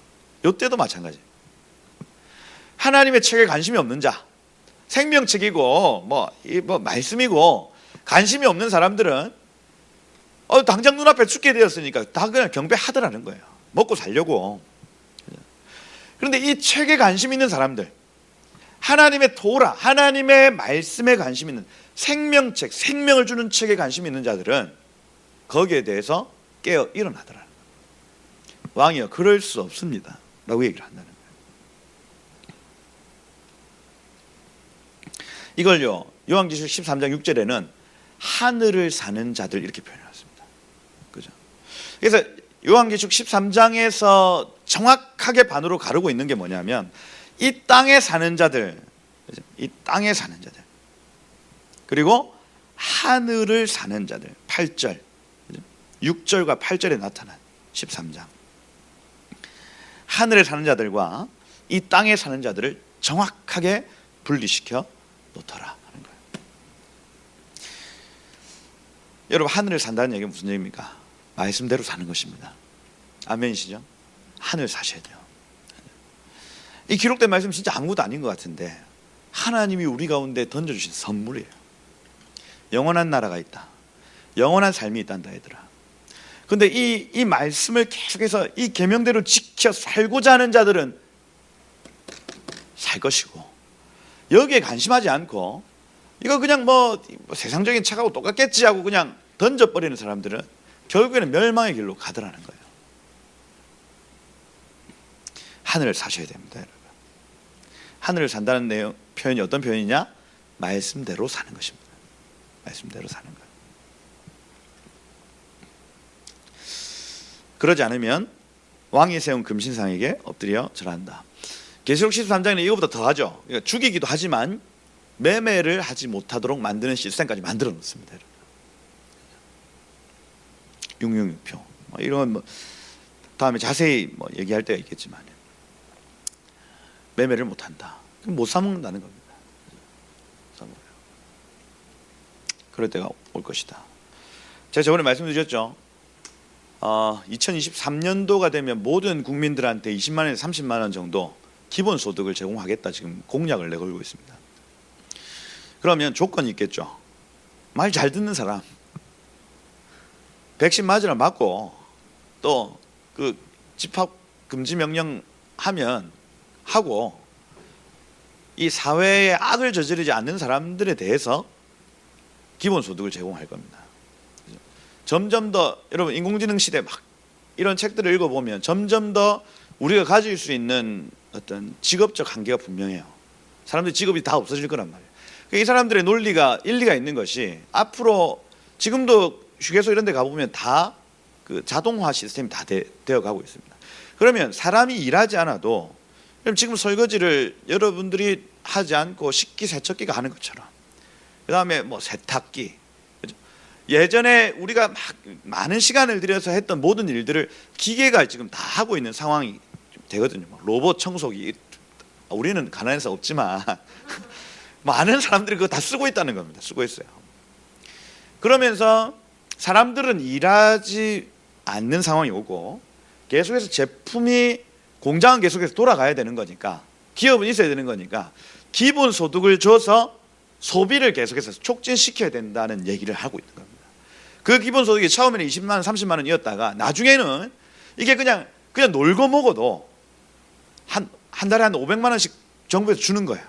이때도 마찬가지. 하나님의 책에 관심이 없는 자, 생명책이고 뭐 말씀이고 관심이 없는 사람들은 당장 눈앞에 죽게 되었으니까 다 그냥 경배하더라는 거예요. 먹고 살려고. 그런데 이 책에 관심 있는 사람들, 하나님의 토라, 하나님의 말씀에 관심 있는 생명책, 생명을 주는 책에 관심 있는 자들은 거기에 대해서 깨어 일어나더라는 거예요. 왕이여 그럴 수 없습니다 라고 얘기를 한다는 거예요. 이걸요 요한계시록 13장 6절에는 하늘을 사는 자들 이렇게 표현해놨습니다. 그죠? 그래서 요한계시록 13장에서 정확하게 반으로 가르고 있는 게 뭐냐면 이 땅에 사는 자들, 이 땅에 사는 자들, 그리고 하늘을 사는 자들, 8절, 6절과 8절에 나타난 13장. 하늘에 사는 자들과 이 땅에 사는 자들을 정확하게 분리시켜 놓더라 하는 거예요. 여러분 하늘을 산다는 얘기가 무슨 얘기입니까? 말씀대로 사는 것입니다. 아멘이시죠? 하늘 사셔야 돼요. 이 기록된 말씀 진짜 아무것도 아닌 것 같은데 하나님이 우리 가운데 던져주신 선물이에요. 영원한 나라가 있다. 영원한 삶이 있단다 얘들아. 근데 이 말씀을 계속해서 이 계명대로 지켜 살고자 하는 자들은 살 것이고, 여기에 관심하지 않고 이거 그냥 뭐 세상적인 책하고 똑같겠지 하고 그냥 던져버리는 사람들은 결국에는 멸망의 길로 가더라는 거예요. 하늘을 사셔야 됩니다 여러분. 하늘을 산다는 내용, 표현이 어떤 표현이냐? 말씀대로 사는 것입니다. 말씀대로 사는 것. 그러지 않으면 왕이 세운 금신상에게 엎드려 절한다. 계시록 13장에는 이거보다 더 하죠. 그러니까 죽이기도 하지만 매매를 하지 못하도록 만드는 시스템까지 만들어 놓습니다. 666표 이런 뭐 다음에 자세히 뭐 얘기할 때가 있겠지만 매매를 못한다. 그럼 못 사먹는다는 겁니다. 그럴 때가 올 것이다. 제가 저번에 말씀드렸죠. 2023년도가 되면 모든 국민들한테 20만 원에서 30만 원 정도 기본소득을 제공하겠다 지금 공약을 내걸고 있습니다. 그러면 조건이 있겠죠. 말 잘 듣는 사람, 백신 맞으라 맞고 또 그 집합 금지 명령 하면 하고 이 사회에 악을 저지르지 않는 사람들에 대해서 기본소득을 제공할 겁니다. 점점 더 여러분 인공지능 시대 막 이런 책들을 읽어보면 점점 더 우리가 가질 수 있는 어떤 직업적 한계가 분명해요. 사람들 직업이 다 없어질 거란 말이에요. 이 사람들의 논리가 일리가 있는 것이 앞으로 지금도 휴게소 이런 데 가보면 다 그 자동화 시스템이 다 되어 가고 있습니다. 그러면 사람이 일하지 않아도 지금 설거지를 여러분들이 하지 않고 식기 세척기가 하는 것처럼, 그 다음에 뭐 세탁기, 예전에 우리가 막 많은 시간을 들여서 했던 모든 일들을 기계가 지금 다 하고 있는 상황이 되거든요. 로봇 청소기, 우리는 가난해서 없지만 많은 사람들이 그거 다 쓰고 있다는 겁니다. 쓰고 있어요. 그러면서 사람들은 일하지 않는 상황이 오고 계속해서 제품이 공장은 계속해서 돌아가야 되는 거니까, 기업은 있어야 되는 거니까 기본소득을 줘서 소비를 계속해서 촉진시켜야 된다는 얘기를 하고 있는 겁니다. 그 기본소득이 처음에는 20만 원, 30만 원이었다가 나중에는 이게 그냥 놀고 먹어도 한 달에 한 500만 원씩 정부에서 주는 거예요.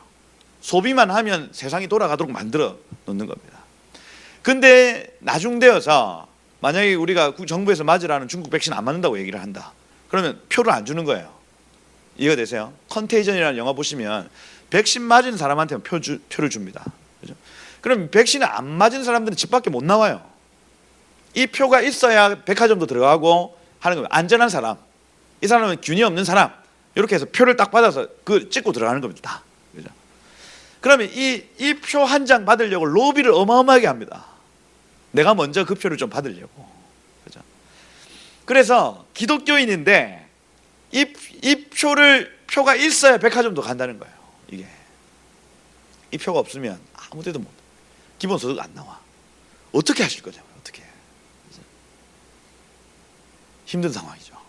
소비만 하면 세상이 돌아가도록 만들어 놓는 겁니다. 근데 나중 되어서 만약에 우리가 정부에서 맞으라는 중국 백신 안 맞는다고 얘기를 한다. 그러면 표를 안 주는 거예요. 이해가 되세요? 컨테이전이라는 영화 보시면 백신 맞은 사람한테는 표를 줍니다. 그죠? 그럼 백신을 안 맞은 사람들은 집 밖에 못 나와요. 이 표가 있어야 백화점도 들어가고 하는 겁니다. 안전한 사람, 이 사람은 균이 없는 사람, 이렇게 해서 표를 딱 받아서 그 찍고 들어가는 겁니다. 그죠? 그러면 이 표 한 장 받으려고 로비를 어마어마하게 합니다. 내가 먼저 그 표를 좀 받으려고. 그죠? 그래서 기독교인인데 이 표가 있어야 백화점도 간다는 거예요. 이게 이 표가 없으면 아무 데도 못, 기본소득 안 나와. 어떻게 하실 거냐고요. 어떻게. 힘든 상황이죠.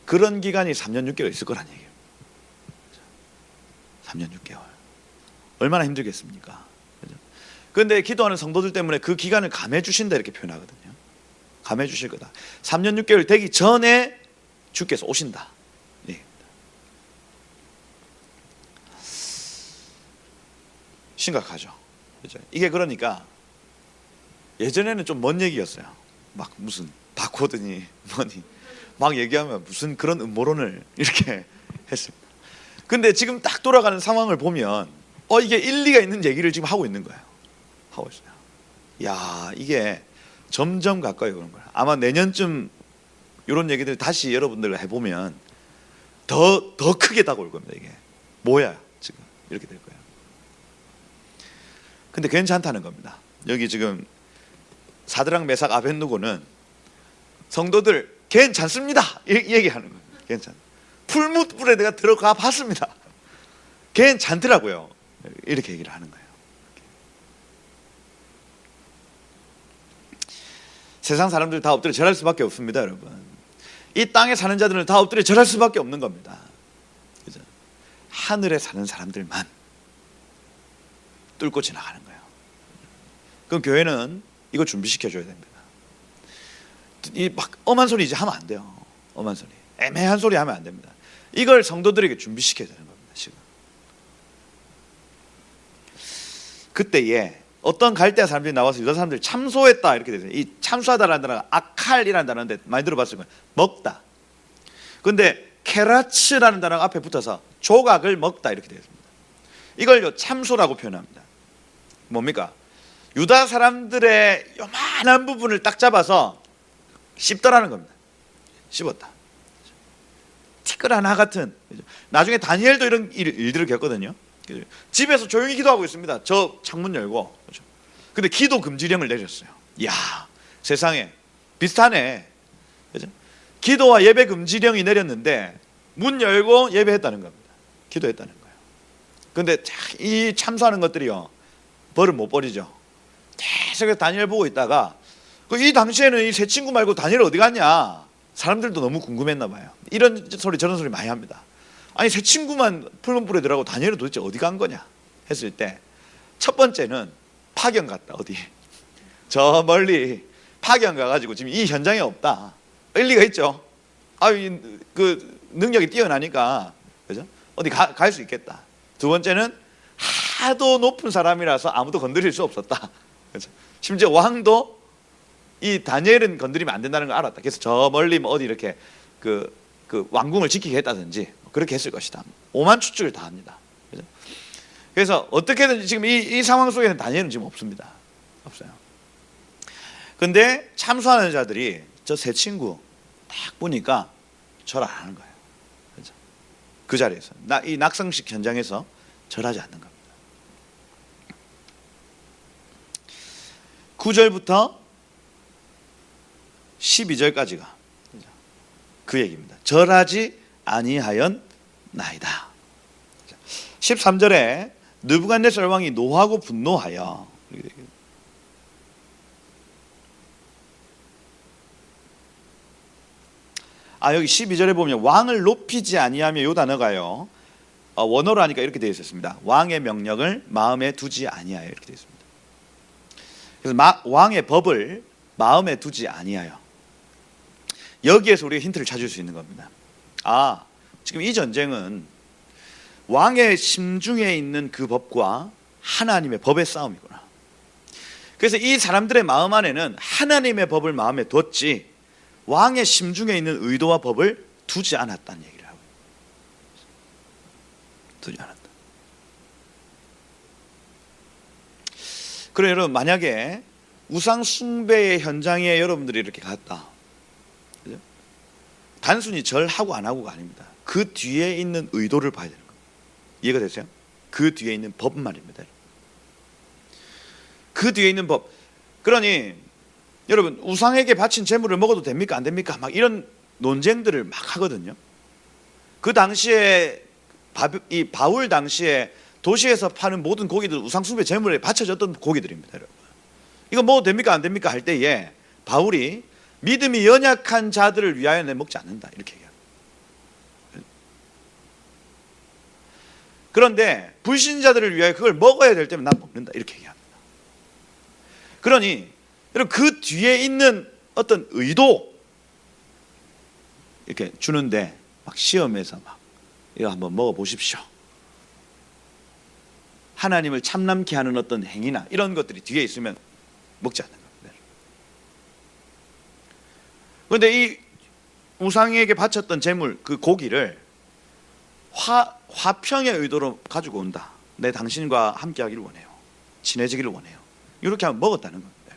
그런 기간이 3년 6개월 있을 거란 얘기예요. 3년 6개월. 얼마나 힘들겠습니까? 그런데 기도하는 성도들 때문에 그 기간을 감해 주신다 이렇게 표현하거든요. 감해 주실 거다. 3년 6개월 되기 전에 주께서 오신다. 네. 심각하죠. 그렇죠? 이게 그러니까 예전에는 좀 먼 얘기였어요. 막 무슨 바코드니 뭐니 막 얘기하면 무슨 그런 음모론을 이렇게 했습니다. 근데 지금 딱 돌아가는 상황을 보면 이게 일리가 있는 얘기를 지금 하고 있는 거예요. 하고 있어요. 야, 이게 점점 가까이 오는 거예요. 아마 내년쯤 이런 얘기들 다시 여러분들 해보면 더 크게 다가올 겁니다. 이게 뭐야 지금 이렇게 될 거예요. 근데 괜찮다는 겁니다. 여기 지금 사드락 메삭 아벳느고는 성도들 괜찮습니다 이 얘기하는 거예요. 괜찮. 풀무불에 내가 들어가 봤습니다. 괜찮더라고요. 이렇게 얘기를 하는 거예요. 세상 사람들 다 엎드려 절할 수밖에 없습니다, 여러분. 이 땅에 사는 자들은 다 엎드려 절할 수밖에 없는 겁니다. 그죠? 하늘에 사는 사람들만 뚫고 지나가는 거예요. 그럼 교회는 이거 준비시켜줘야 됩니다. 이 막 엄한 소리 이제 하면 안 돼요. 엄한 소리, 애매한 소리 하면 안 됩니다. 이걸 성도들에게 준비시켜야 되는 겁니다. 지금 그때에 어떤 갈대아 사람들이 나와서 유다 사람들 참소했다 이렇게 되죠. 이 참소하다라는 단어가 아칼이라는 단어인데 많이 들어봤을 거예요. 먹다. 근데 케라츠라는 단어가 앞에 붙어서 조각을 먹다 이렇게 되어 있습니다. 이걸 참소라고 표현합니다. 뭡니까? 유다 사람들의 요만한 부분을 딱 잡아서 씹더라는 겁니다. 씹었다. 티끌 하나 같은. 나중에 다니엘도 이런 일들을 겪거든요. 집에서 조용히 기도하고 있습니다. 저 창문 열고. 근데 기도 금지령을 내렸어요. 이야, 세상에 비슷하네. 그죠? 기도와 예배 금지령이 내렸는데 문 열고 예배했다는 겁니다. 기도했다는 거예요. 근데 이 참소하는 것들이요, 벌을 못 버리죠. 계속 다니엘 보고 있다가 이 당시에는 이 세 친구 말고 다니엘 어디 갔냐, 사람들도 너무 궁금했나 봐요. 이런 소리 저런 소리 많이 합니다. 아니 세 친구만 풀문불에 들어가고 다니엘은 도대체 어디 간 거냐 했을 때 첫 번째는 파견 갔다. 어디 저 멀리 파견 가가지고 지금 이 현장에 없다. 일리가 있죠. 그 능력이 뛰어나니까, 그죠? 어디 갈 수 있겠다. 두 번째는 하도 높은 사람이라서 아무도 건드릴 수 없었다. 그죠? 심지어 왕도 이 다니엘은 건드리면 안 된다는 걸 알았다. 그래서 저 멀리 뭐 어디 이렇게 그 왕궁을 지키게 했다든지 그렇게 했을 것이다. 오만 추측을 다 합니다. 그죠? 그래서 어떻게든 지금 이 상황 속에는 다니엘은 지금 없습니다. 없어요. 근데 참소하는 자들이 저 세 친구 딱 보니까 절 안 하는 거예요. 그죠? 그 자리에서 이 낙성식 현장에서 절하지 않는 겁니다. 9절부터 12절까지가 그 얘기입니다. 절하지 아니하였나이다. 13절에 느부갓네살 왕이 노하고 분노하여, 여기 12절에 보면 왕을 높이지 아니하며 요 단어가요, 원어로 하니까 이렇게 되어 있었습니다. 왕의 명령을 마음에 두지 아니하여 이렇게 되어 있습니다. 그래서 왕의 법을 마음에 두지 아니하여, 여기에서 우리가 힌트를 찾을 수 있는 겁니다. 지금 이 전쟁은 왕의 심중에 있는 그 법과 하나님의 법의 싸움이구나. 그래서 이 사람들의 마음 안에는 하나님의 법을 마음에 뒀지 왕의 심중에 있는 의도와 법을 두지 않았다는 얘기를 하고, 두지 않았다. 그럼 여러분, 만약에 우상 숭배의 현장에 여러분들이 이렇게 갔다, 그죠? 단순히 절하고 안 하고가 아닙니다. 그 뒤에 있는 의도를 봐야 되는 겁니다. 이해가 되세요? 그 뒤에 있는 법 말입니다. 그 뒤에 있는 법. 그러니 여러분, 우상에게 바친 재물을 먹어도 됩니까 안 됩니까? 막 이런 논쟁들을 막 하거든요. 그 당시에 이 바울 당시에 도시에서 파는 모든 고기들 우상숭배 제물에 바쳐졌던 고기들입니다, 여러분. 이거 먹어도 됩니까 안 됩니까 할 때에 바울이 믿음이 연약한 자들을 위하여 내 먹지 않는다 이렇게 얘기합니다. 그런데 불신자들을 위하여 그걸 먹어야 될 때면 난 먹는다 이렇게 얘기합니다. 그러니 여러분 그 뒤에 있는 어떤 의도 이렇게 주는데 막 시험에서 막 이거 한번 먹어보십시오. 하나님을 참남케 하는 어떤 행위나 이런 것들이 뒤에 있으면 먹지 않는 겁니다. 그런데 이 우상에게 바쳤던 제물 그 고기를 화평의 의도로 가지고 온다. 내 당신과 함께하기를 원해요. 친해지기를 원해요. 이렇게 하면 먹었다는 겁니다.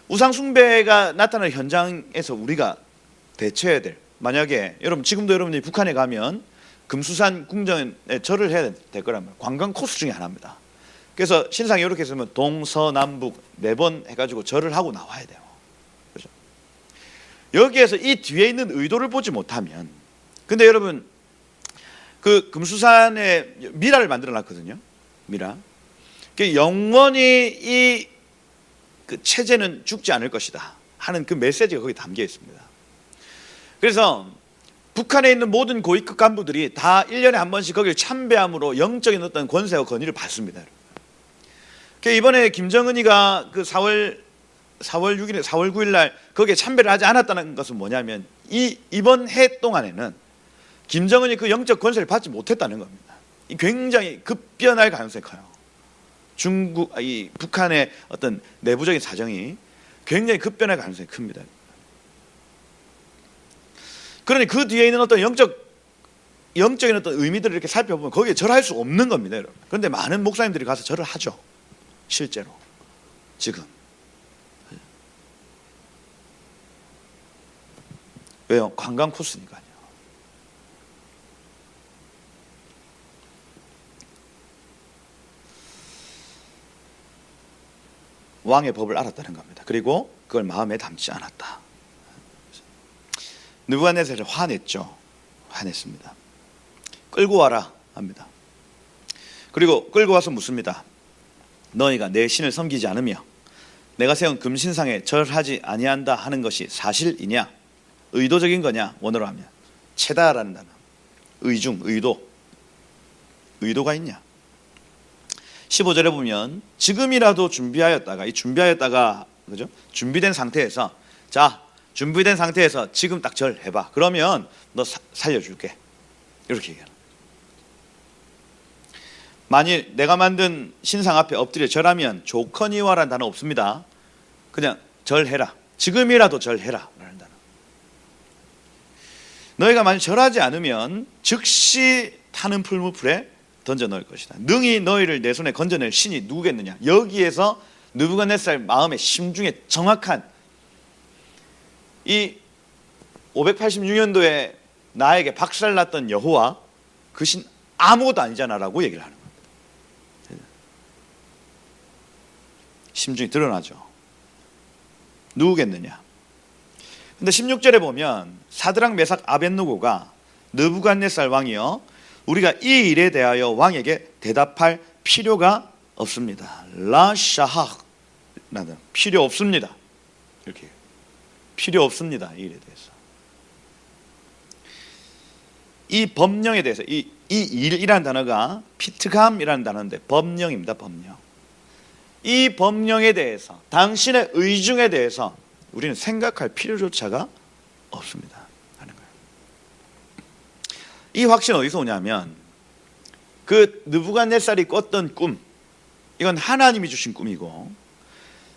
우상 숭배가 나타나는 현장에서 우리가 대처해야 될, 만약에 여러분 지금도 여러분이 북한에 가면 금수산 궁전에 절을 해야 될 거라면 관광 코스 중에 하나입니다. 그래서 신상이 이렇게 있으면 동서남북 4번 해가지고 절을 하고 나와야 돼요. 그렇죠? 여기에서 이 뒤에 있는 의도를 보지 못하면, 근데 여러분 그 금수산에 미라를 만들어 놨거든요. 미라. 영원히 이 그 체제는 죽지 않을 것이다 하는 그 메시지가 거기 담겨 있습니다. 그래서 북한에 있는 모든 고위급 간부들이 다 1년에 한 번씩 거기를 참배함으로 영적인 어떤 권세와 권위를 받습니다. 이번에 김정은이가 그 4월 6일, 4월 9일 날 거기에 참배를 하지 않았다는 것은 뭐냐면 이번 해 동안에는 김정은이 그 영적 권세를 받지 못했다는 겁니다. 굉장히 급변할 가능성이 커요. 이 북한의 어떤 내부적인 사정이 굉장히 급변할 가능성이 큽니다. 그러니 그 뒤에 있는 어떤 영적인 어떤 의미들을 이렇게 살펴보면 거기에 절할 수 없는 겁니다, 여러분. 그런데 많은 목사님들이 가서 절을 하죠. 실제로 지금. 왜요? 관광 코스니까요. 왕의 법을 알았다는 겁니다. 그리고 그걸 마음에 담지 않았다. 느부갓네살이 화냈죠. 화냈습니다. 끌고 와라 합니다. 그리고 끌고 와서 묻습니다. 너희가 내 신을 섬기지 않으며 내가 세운 금신상에 절하지 아니한다 하는 것이 사실이냐? 의도적인 거냐? 원어로 하면 체다라는 단어. 의중, 의도가 있냐? 15절에 보면 지금이라도 준비하였다가, 이 준비하였다가 그죠? 준비된 상태에서, 자 준비된 상태에서 지금 딱 절해봐. 그러면 너 살려줄게. 이렇게 얘기하는. 만일 내가 만든 신상 앞에 엎드려 절하면 조커니와라는 단어 없습니다. 그냥 절해라. 지금이라도 절해라 라는 단어. 너희가 만일 절하지 않으면 즉시 타는 풀무불에 던져 넣을 것이다. 능히 너희를 내 손에 건져낼 신이 누구겠느냐. 여기에서 느부갓네살 마음의 심중에 정확한 이 586년도에 나에게 박살났던 여호와 그 신 아무것도 아니잖아 라고 얘기를 하는 겁니다. 심중이 드러나죠. 누구겠느냐. 근데 16절에 보면 사드락 메삭 아벳느고가 느부갓네살 왕이여 우리가 이 일에 대하여 왕에게 대답할 필요가 없습니다. 라샤하 나는 필요 없습니다. 이렇게 필요 없습니다. 이 일에 대해서. 이 법령에 대해서 이 일이라는 단어가 피트감이라는 단어인데 법령입니다. 법령. 이 법령에 대해서 당신의 의중에 대해서 우리는 생각할 필요조차가 없습니다 하는 거예요. 이 확신은 어디서 오냐면 그 느부갓네살이 꿨던 꿈, 이건 하나님이 주신 꿈이고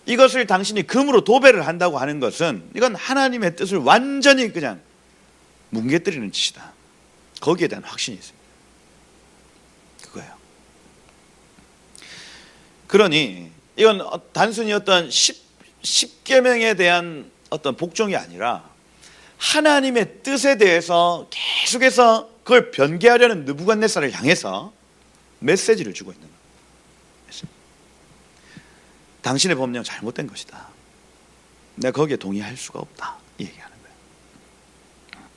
이것을 당신이 금으로 도배를 한다고 하는 것은 이건 하나님의 뜻을 완전히 그냥 뭉개뜨리는 짓이다. 거기에 대한 확신이 있습니다. 그거예요. 그러니 이건 단순히 어떤 10계명에 대한 어떤 복종이 아니라 하나님의 뜻에 대해서 계속해서 그걸 변개하려는 느부갓네살을 향해서 메시지를 주고 있는 거예요. 당신의 법령 잘못된 것이다. 내가 거기에 동의할 수가 없다. 이 얘기하는 거예요.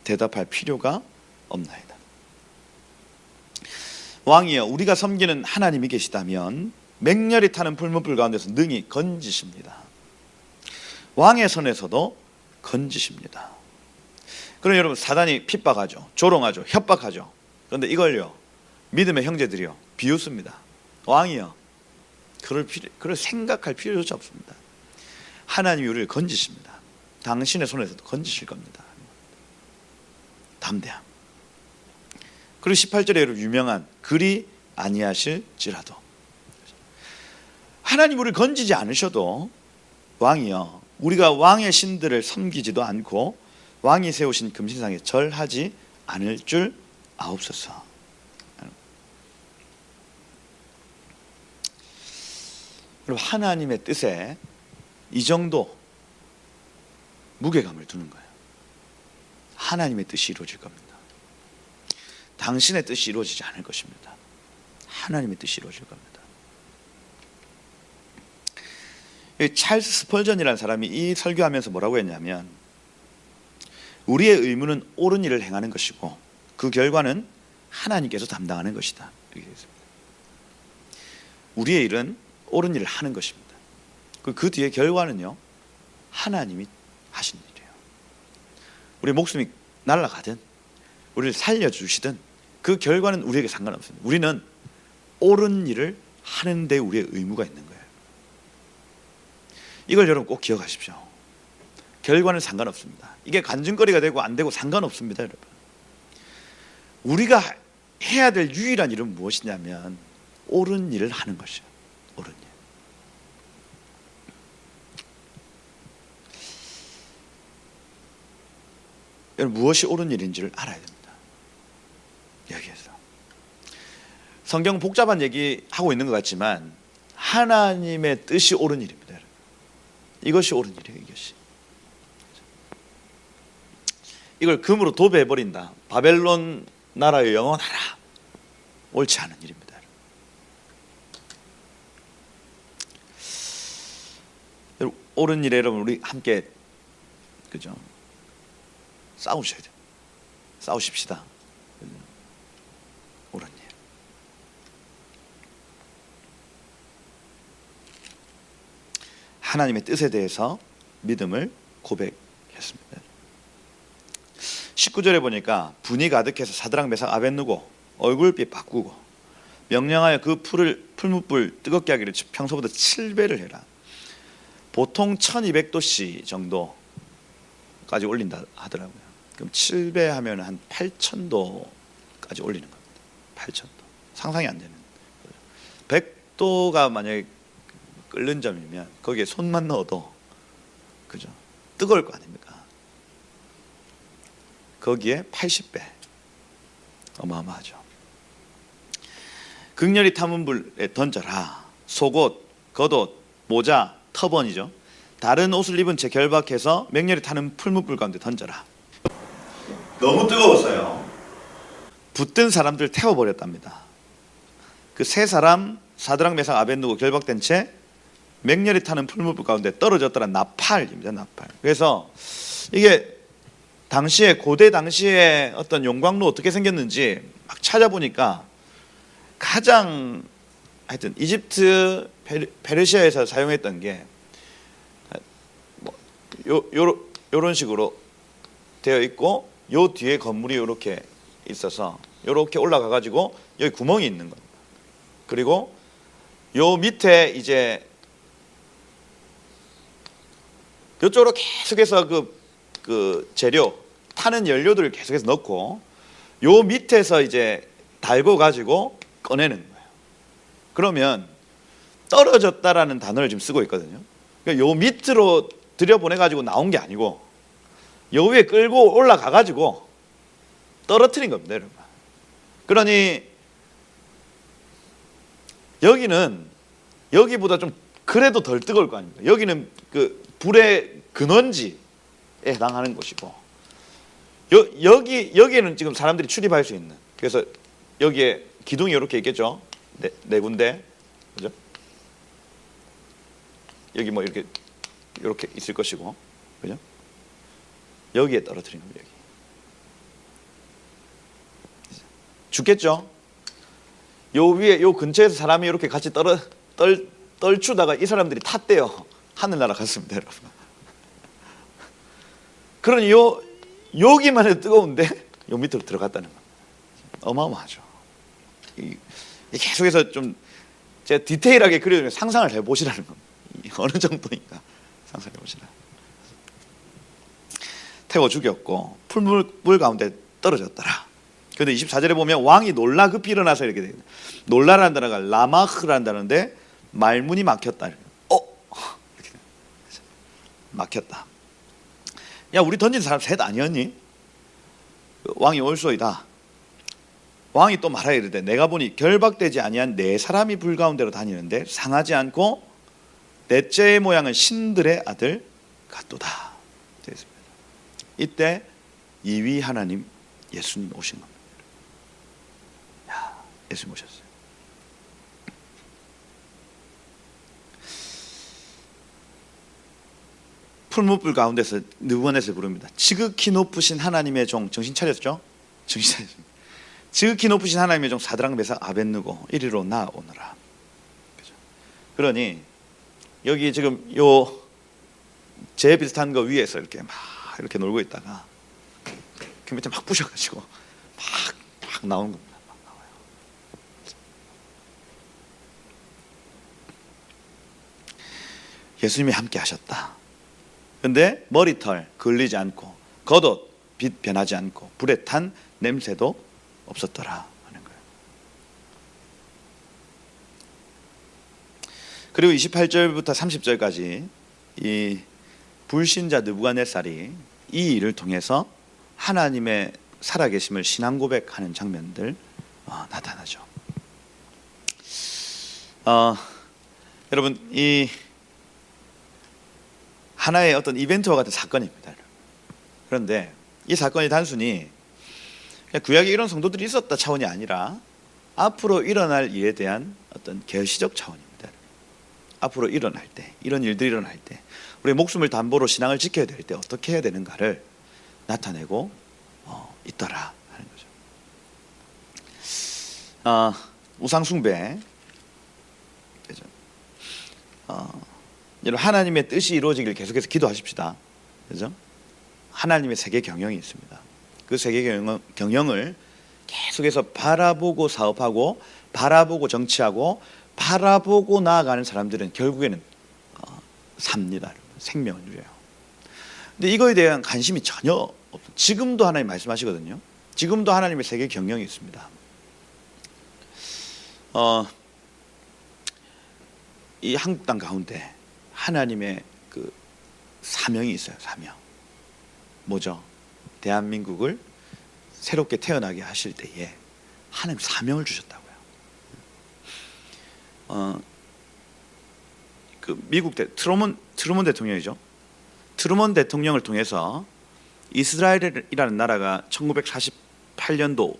대답할 필요가 없나이다. 왕이여, 우리가 섬기는 하나님이 계시다면 맹렬히 타는 풀무불 가운데서 능히 건지십니다. 왕의 손에서도 건지십니다. 그럼 여러분, 사단이 핍박하죠, 조롱하죠, 협박하죠. 그런데 이걸요, 믿음의 형제들이요, 비웃습니다. 왕이요, 그럴 생각할 필요조차 없습니다. 하나님이 우리를 건지십니다. 당신의 손에서도 건지실 겁니다. 담대함. 그리고 18절에 여러분, 유명한 그리 아니하실지라도, 하나님 우리를 건지지 않으셔도 왕이여, 우리가 왕의 신들을 섬기지도 않고 왕이 세우신 금신상에 절하지 않을 줄 아옵소서. 여러분, 하나님의 뜻에 이 정도 무게감을 두는 거예요. 하나님의 뜻이 이루어질 겁니다. 당신의 뜻이 이루어지지 않을 것입니다. 하나님의 뜻이 이루어질 겁니다. 찰스 스펄전이라는 사람이 이 설교하면서 뭐라고 했냐면, 우리의 의무는 옳은 일을 행하는 것이고 그 결과는 하나님께서 담당하는 것이다. 이렇게 했습니다. 우리의 일은 옳은 일을 하는 것입니다. 그 뒤에 결과는요, 하나님이 하신 일이에요. 우리 목숨이 날아가든 우리를 살려주시든 그 결과는 우리에게 상관없습니다. 우리는 옳은 일을 하는 데 우리의 의무가 있는 거예요. 이걸 여러분 꼭 기억하십시오. 결과는 상관없습니다. 이게 간증거리가 되고 안 되고 상관없습니다. 여러분, 우리가 해야 될 유일한 일은 무엇이냐면 옳은 일을 하는 것이에요. 옳은 일. 여러분, 무엇이 옳은 일인지를 알아야 됩니다. 여기에서 성경 복잡한 얘기하고 있는 것 같지만 하나님의 뜻이 옳은 일입니다. 여러분. 이것이 옳은 일이에요. 이걸 금으로 도배해버린다, 바벨론 나라의 영원하라, 옳지 않은 일입니다. 여러분, 옳은 일에 여러분 우리 함께, 그죠? 싸우셔야 돼요. 싸우십시다. 옳은 일. 하나님의 뜻에 대해서 믿음을 고백했습니다. 19절에 보니까 분이 가득해서 사드락 메삭 아벳느고 얼굴빛 바꾸고 명령하여 그 풀무불 뜨겁게 하기를 평소보다 7배를 해라. 보통 1200도씨 정도까지 올린다 하더라고요. 그럼 7배 하면 한 8000도까지 올리는 겁니다. 8000도. 상상이 안 되는. 100도가 만약에 끓는 점이면 거기에 손만 넣어도, 그죠, 뜨거울 거 아닙니까? 거기에 80배. 어마어마하죠. 극렬히 타문 불에 던져라. 속옷, 겉옷, 모자, 터번이죠. 다른 옷을 입은 채 결박해서 맹렬히 타는 풀무불 가운데 던져라. 너무 뜨거웠어요. 붙든 사람들 태워버렸답니다. 그 세 사람 사드락 메삭 아벳느고 결박된 채 맹렬히 타는 풀무불 가운데 떨어졌더란 나팔입니다. 나팔. 그래서 이게 당시에, 고대 당시에 어떤 용광로 어떻게 생겼는지 막 찾아보니까 가장, 하여튼 이집트 페르시아에서 사용했던 게 요런 식으로 되어 있고, 요 뒤에 건물이 이렇게 있어서 이렇게 올라가 가지고 여기 구멍이 있는 겁니다. 그리고 요 밑에 이제 이쪽으로 계속해서 그 재료, 타는 연료들을 계속해서 넣고 요 밑에서 이제 달고 가지고 꺼내는 거예요. 그러면 떨어졌다라는 단어를 지금 쓰고 있거든요. 그러니까 요 밑으로 들여보내 가지고 나온 게 아니고 요 위에 끌고 올라가 가지고 떨어뜨린 겁니다, 여러분. 그러니 여기는 여기보다 좀 그래도 덜 뜨거울 거 아닙니까? 여기는 그 불의 근원지에 해당하는 곳이고, 여기에는 지금 사람들이 출입할 수 있는, 그래서 여기에 기둥이 이렇게 있겠죠. 네 군데, 그죠? 여기 뭐 이렇게 있을 것이고, 그죠? 여기에 떨어뜨린 겁니다. 여기. 죽겠죠. 요 위에 요 근처에서 사람이 이렇게 같이 떨추다가 이 사람들이 탔대요. 하늘나라 갔습니다, 여러분. 그러니 여기만 해도 뜨거운데 요 밑으로 들어갔다는 겁니다. 어마어마하죠. 계속해서 좀 제가 디테일하게 그려주면 상상을 해보시라는 겁니다. 어느 정도인가 상상해 보시라. 태워 죽였고 풀물 가운데 떨어졌더라. 그런데 24절에 보면 왕이 놀라 급히 일어나서 이렇게 돼요. 놀라라는 단어가 라마흐라는 단어인데 말문이 막혔다. 이렇게 막혔다. 야, 우리 던진 사람 셋 아니었니? 왕이 올소이다. 왕이 또 말하여 이르되 내가 보니 결박되지 아니한 네 사람이 불 가운데로 다니는데 상하지 않고 넷째의 모양은 신들의 아들 같도다. 되었습니다. 이때 이위 하나님 예수님 오신 겁니다. 야, 예수님 오셨어요. 풀무불 가운데서 느부갓네살 부릅니다. 지극히 높으신 하나님의 종, 정신 차렸죠? 정신 차렸습니다. 지극히 높으신 하나님의 종 사드락 메삭 아벳느고 이리로 나오너라. 그죠? 그러니 여기 지금 요 제 비슷한 거 위에서 이렇게 막 이렇게 놀고 있다가 그 밑에 막 부셔가지고 막 나오는 겁니다. 막 나와요. 예수님이 함께 하셨다. 근데 머리털 걸리지 않고 겉옷 빛 변하지 않고 불에 탄 냄새도 없었더라 하는 거예요. 그리고 28절부터 30절까지 이 불신자 느부갓네살이 이 일을 통해서 하나님의 살아계심을 신앙 고백하는 장면들 나타나죠. 여러분, 이 하나의 어떤 이벤트와 같은 사건입니다. 그런데 이 사건이 단순히 구약에 이런 성도들이 있었다 차원이 아니라 앞으로 일어날 일에 대한 어떤 계시적 차원입니다. 앞으로 일어날 때, 이런 일들이 일어날 때 우리의 목숨을 담보로 신앙을 지켜야 될 때 어떻게 해야 되는가를 나타내고 있더라 하는 거죠. 우상 숭배, 그죠? 여러분, 하나님의 뜻이 이루어지길 계속해서 기도하십시다. 그죠? 하나님의 세계 경영이 있습니다. 그 세계 경영을 계속해서 바라보고 사업하고 바라보고 정치하고 바라보고 나아가는 사람들은 결국에는 삽니다. 생명을 누려요. 근데 이거에 대한 관심이 전혀 없어요. 지금도 하나님 말씀하시거든요. 지금도 하나님의 세계 경영이 있습니다. 이 한국 땅 가운데 하나님의 그 사명이 있어요. 사명. 뭐죠? 대한민국을 새롭게 태어나게 하실 때에 하나님 사명을 주셨다고요. 그 미국 트루먼 대통령이죠. 트루먼 대통령을 통해서 이스라엘이라는 나라가 1948년도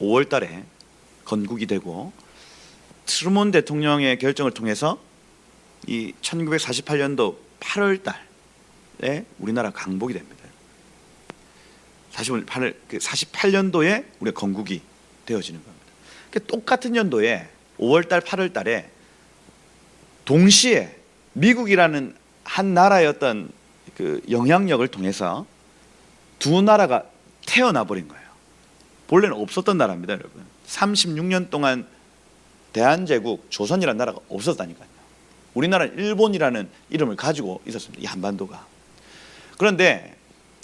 5월 달에 건국이 되고 트루먼 대통령의 결정을 통해서 이 1948년도 8월 달에 우리나라 강복이 됩니다. 48년도에 우리가 건국이 되어지는 겁니다. 똑같은 연도에 5월 달, 8월 달에 동시에 미국이라는 한 나라의 어떤 그 영향력을 통해서 두 나라가 태어나 버린 거예요. 본래는 없었던 나라입니다, 여러분. 36년 동안 대한제국, 조선이라는 나라가 없었다니까요. 우리나라는 일본이라는 이름을 가지고 있었습니다. 이 한반도가. 그런데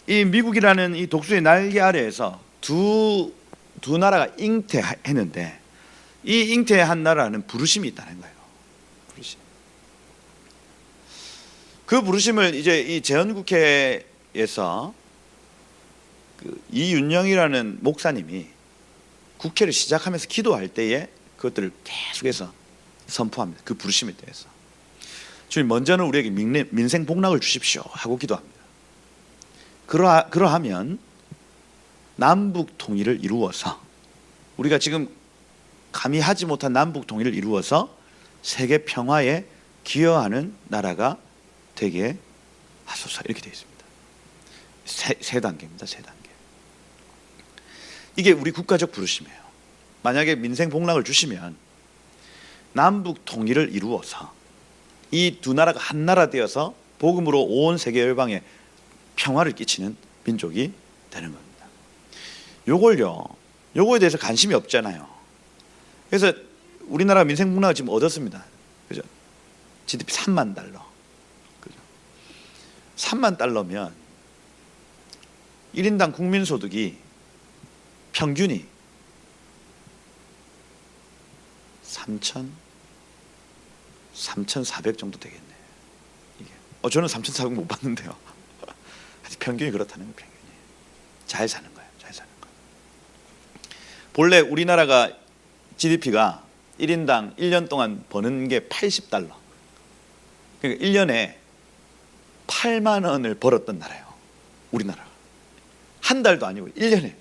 이 미국이라는 이 독수의 날개 아래에서 두 나라가 잉태했는데 이 잉태한 나라는 부르심이 있다는 거예요. 부르심. 그 부르심을 이제 이 재헌국회에서 그 이윤영이라는 목사님이 국회를 시작하면서 기도할 때에 그것들을 계속해서 선포합니다. 그 부르심에 대해서. 주님, 먼저는 우리에게 민생 복락을 주십시오 하고 기도합니다. 그러하면 남북 통일을 이루어서 우리가 지금 감히 하지 못한 남북 통일을 이루어서 세계 평화에 기여하는 나라가 되게 하소서 이렇게 되어 있습니다. 세 단계입니다. 세 단계. 이게 우리 국가적 부르심이에요. 만약에 민생 복락을 주시면 남북 통일을 이루어서 이 두 나라가 한 나라 되어서 복음으로 온 세계 열방에 평화를 끼치는 민족이 되는 겁니다. 요거에 대해서 관심이 없잖아요. 그래서 우리나라 민생 복락을 지금 얻었습니다. 그죠? GDP 3만 달러. 그죠? 3만 달러면 1인당 국민소득이 평균이 3,400 정도 되겠네요. 이게. 저는 3,400 못 받는데요. 평균이 그렇다는 거예요. 평균이. 잘 사는 거예요. 잘 사는 거. 본래 우리나라가 GDP가 1인당 1년 동안 버는 게 80달러. 그러니까 1년에 8만 원을 벌었던 나라예요. 우리나라가. 한 달도 아니고 1년에.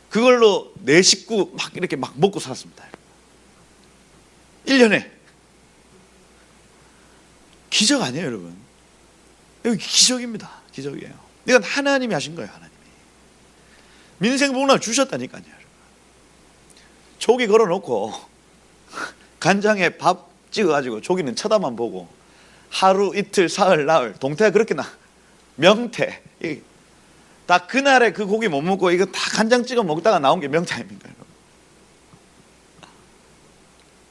그걸로 내 식구 막 이렇게 막 먹고 살았습니다. 1년에. 기적 아니에요, 여러분. 여기 기적입니다. 기적이에요. 이건 하나님이 하신 거예요, 하나님이. 민생복락을 주셨다니까요, 여러분. 조기 걸어놓고 간장에 밥 찍어가지고 조기는 쳐다만 보고 하루 이틀 사흘 나흘 동태가 그렇게 명태 다 그날에 그 고기 못 먹고 이거 다 간장 찍어 먹다가 나온 게 명태 아닙니까?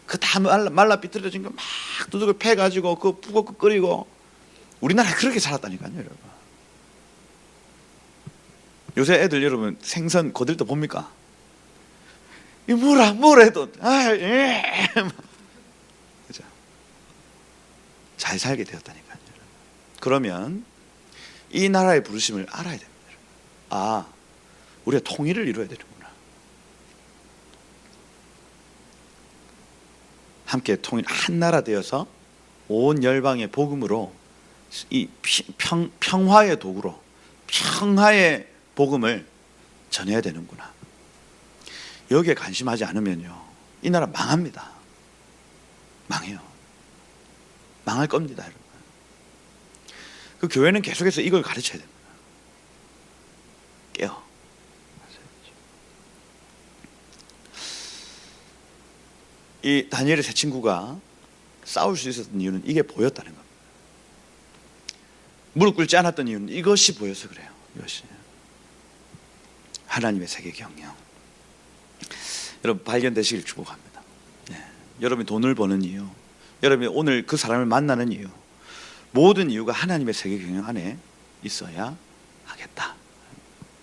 그 다 말라 비틀어진 거 막 두둑을 패가지고 그 푸고 끓이고 우리나라에 그렇게 살았다니까요, 여러분. 요새 애들 여러분 생선 거들 때 봅니까? 이 뭘 해도 그죠? 잘 살게 되었다니까요. 그러면 이 나라의 부르심을 알아야 됩니다. 우리가 통일을 이루어야 되는구나. 함께 통일 한 나라 되어서 온 열방의 복음으로 이 평화의 도구로 평화의 복음을 전해야 되는구나. 여기에 관심하지 않으면요, 이 나라 망합니다. 망해요. 망할 겁니다, 여러분. 그 교회는 계속해서 이걸 가르쳐야 됩니다. 깨어. 이 다니엘의 세 친구가 싸울 수 있었던 이유는 이게 보였다는 겁니다. 무릎 꿇지 않았던 이유는 이것이 보여서 그래요. 이것이 하나님의 세계 경영. 여러분 발견되시길 축복합니다. 네. 여러분이 돈을 버는 이유, 여러분이 오늘 그 사람을 만나는 이유, 모든 이유가 하나님의 세계 경영 안에 있어야 하겠다.